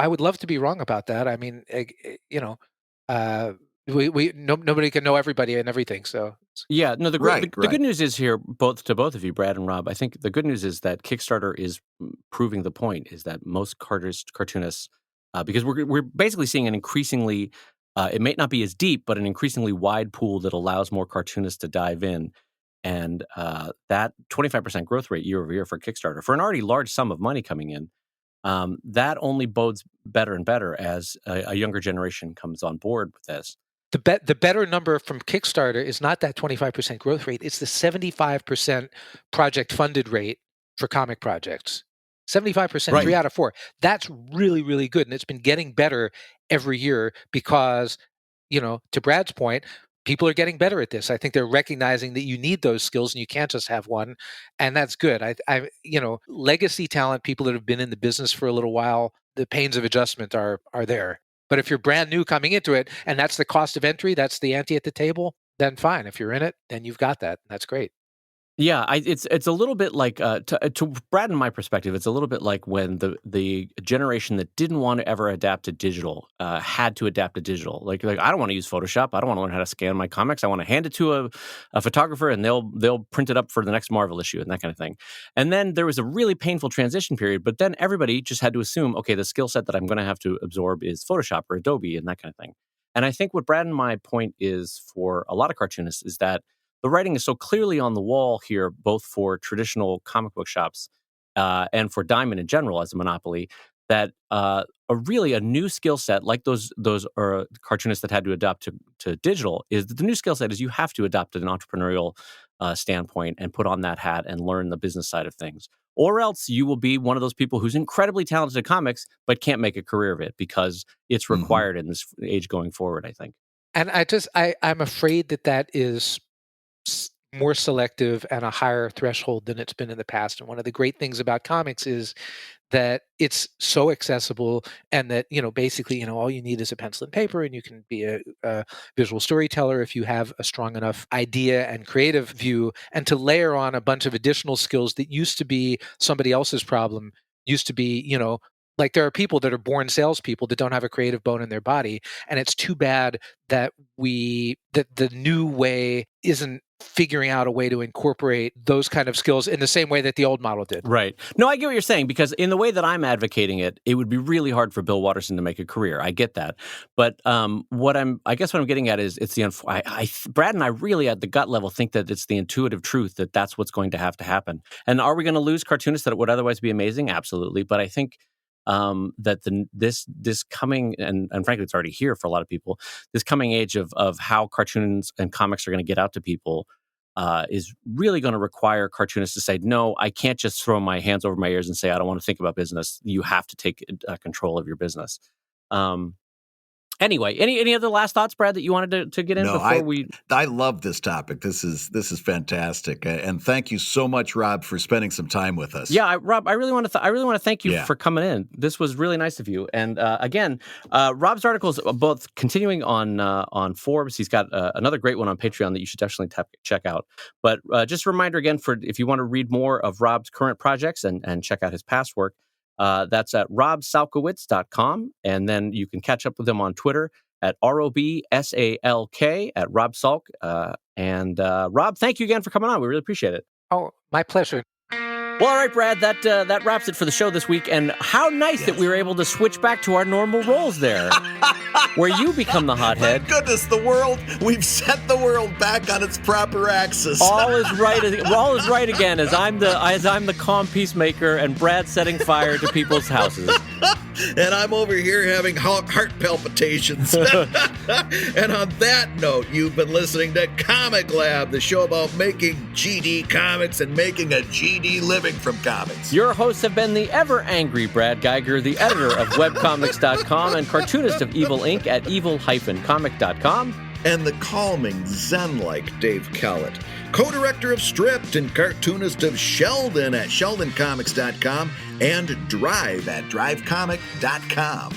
would love to be wrong about that. I mean, nobody can know everybody and everything. So yeah, no, the Right. good news is here, both of you, Brad and Rob. I think the good news is that Kickstarter is proving the point. Is that most cartoonists, because we're basically seeing an increasingly, it may not be as deep, but an increasingly wide pool that allows more cartoonists to dive in, and that 25% growth rate year over year for Kickstarter for an already large sum of money coming in, that only bodes better and better as a younger generation comes on board with this. the better number from Kickstarter is not that 25% growth rate. It's the 75% project funded rate for comic projects. 75%, Right. 3 out of 4. That's really, really good. And it's been getting better every year because, to Brad's point, people are getting better at this. I think they're recognizing that you need those skills and you can't just have one. And that's good. Legacy talent, people that have been in the business for a little while, the pains of adjustment are there. But if you're brand new coming into it and that's the cost of entry, that's the ante at the table, then fine. If you're in it, then you've got that. That's great. Yeah, it's a little bit like to Brad and my perspective, it's a little bit like when the generation that didn't want to ever adapt to digital had to adapt to digital. Like I don't want to use Photoshop. I don't want to learn how to scan my comics. I want to hand it to a photographer and they'll print it up for the next Marvel issue and that kind of thing. And then there was a really painful transition period, but then everybody just had to assume, okay, the skill set that I'm going to have to absorb is Photoshop or Adobe and that kind of thing. And I think what Brad and my point is for a lot of cartoonists is that the writing is so clearly on the wall here, both for traditional comic book shops and for Diamond in general as a monopoly, that a new skill set like those cartoonists that had to adapt to digital is that the new skill set is you have to adopt an entrepreneurial standpoint and put on that hat and learn the business side of things. Or else you will be one of those people who's incredibly talented at comics but can't make a career of it because it's required in this age going forward, I think. And I'm afraid that is more selective and a higher threshold than it's been in the past. And one of the great things about comics is that it's so accessible and that, basically, all you need is a pencil and paper and you can be a visual storyteller if you have a strong enough idea and creative view, and to layer on a bunch of additional skills that used to be somebody else's problem, used to be, like there are people that are born salespeople that don't have a creative bone in their body. And it's too bad that the new way isn't figuring out a way to incorporate those kind of skills in the same way that the old model did. Right. No, I get what you're saying, because in the way that I'm advocating it, it would be really hard for Bill Watterson to make a career. I get that. But what I'm getting at is it's Brad and I really at the gut level think that it's the intuitive truth that that's what's going to have to happen. And are we going to lose cartoonists that would otherwise be amazing? Absolutely. But I think that this coming, and frankly, it's already here for a lot of people, this coming age of how cartoons and comics are going to get out to people is really going to require cartoonists to say, no, I can't just throw my hands over my ears and say, I don't want to think about business. You have to take control of your business. Anyway, any other last thoughts, Brad, that you wanted to get in before we? I love this topic. This is fantastic, and thank you so much, Rob, for spending some time with us. Yeah, Rob, I really want to thank you for coming in. This was really nice of you. And again, Rob's articles both continuing on Forbes. He's got another great one on Patreon that you should definitely check out. But just a reminder again, for if you want to read more of Rob's current projects and check out his past work. That's at robsalkowitz.com. And then you can catch up with him on Twitter at ROBSALK at Rob Salk. And Rob, thank you again for coming on. We really appreciate it. Oh, my pleasure. Well, all right, Brad, that wraps it for the show this week. And how nice that we were able to switch back to our normal roles there, where you become the hothead. Thank goodness, we've set the world back on its proper axis. All is right again as I'm the calm peacemaker and Brad setting fire to people's houses. And I'm over here having heart palpitations. And on that note, you've been listening to Comic Lab, the show about making GD comics and making a GD living from comics. Your hosts have been the ever-angry Brad Geiger, the editor of webcomics.com and cartoonist of Evil Inc. at evil-comic.com. And the calming, zen-like Dave Kellett, co-director of Stripped and cartoonist of Sheldon at sheldoncomics.com and Drive at drivecomic.com.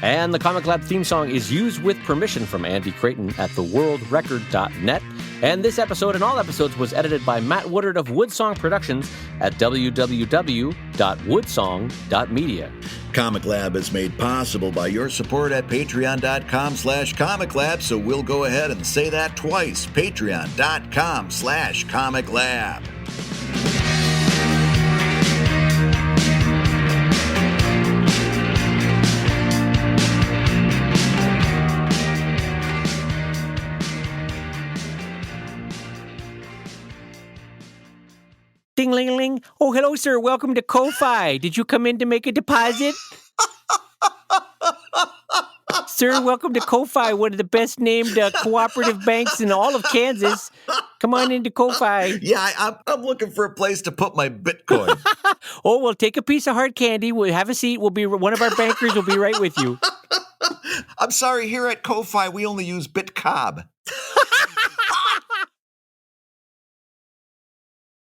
And the Comic Lab theme song is used with permission from Andy Creighton at theworldrecord.net. And this episode and all episodes was edited by Matt Woodard of Woodsong Productions at www.woodsong.media. Comic Lab is made possible by your support at patreon.com/Comic Lab, so we'll go ahead and say that twice, patreon.com/Comic Lab. Ding-ling-ling. Oh, hello, sir. Welcome to Ko-Fi. Did you come in to make a deposit? Sir, welcome to Ko-Fi, one of the best named cooperative banks in all of Kansas. Come on into Ko-Fi. Yeah, I'm looking for a place to put my Bitcoin. Oh, well, take a piece of hard candy. We'll have a seat. One of our bankers will be right with you. I'm sorry, here at Ko-Fi, we only use BitCob.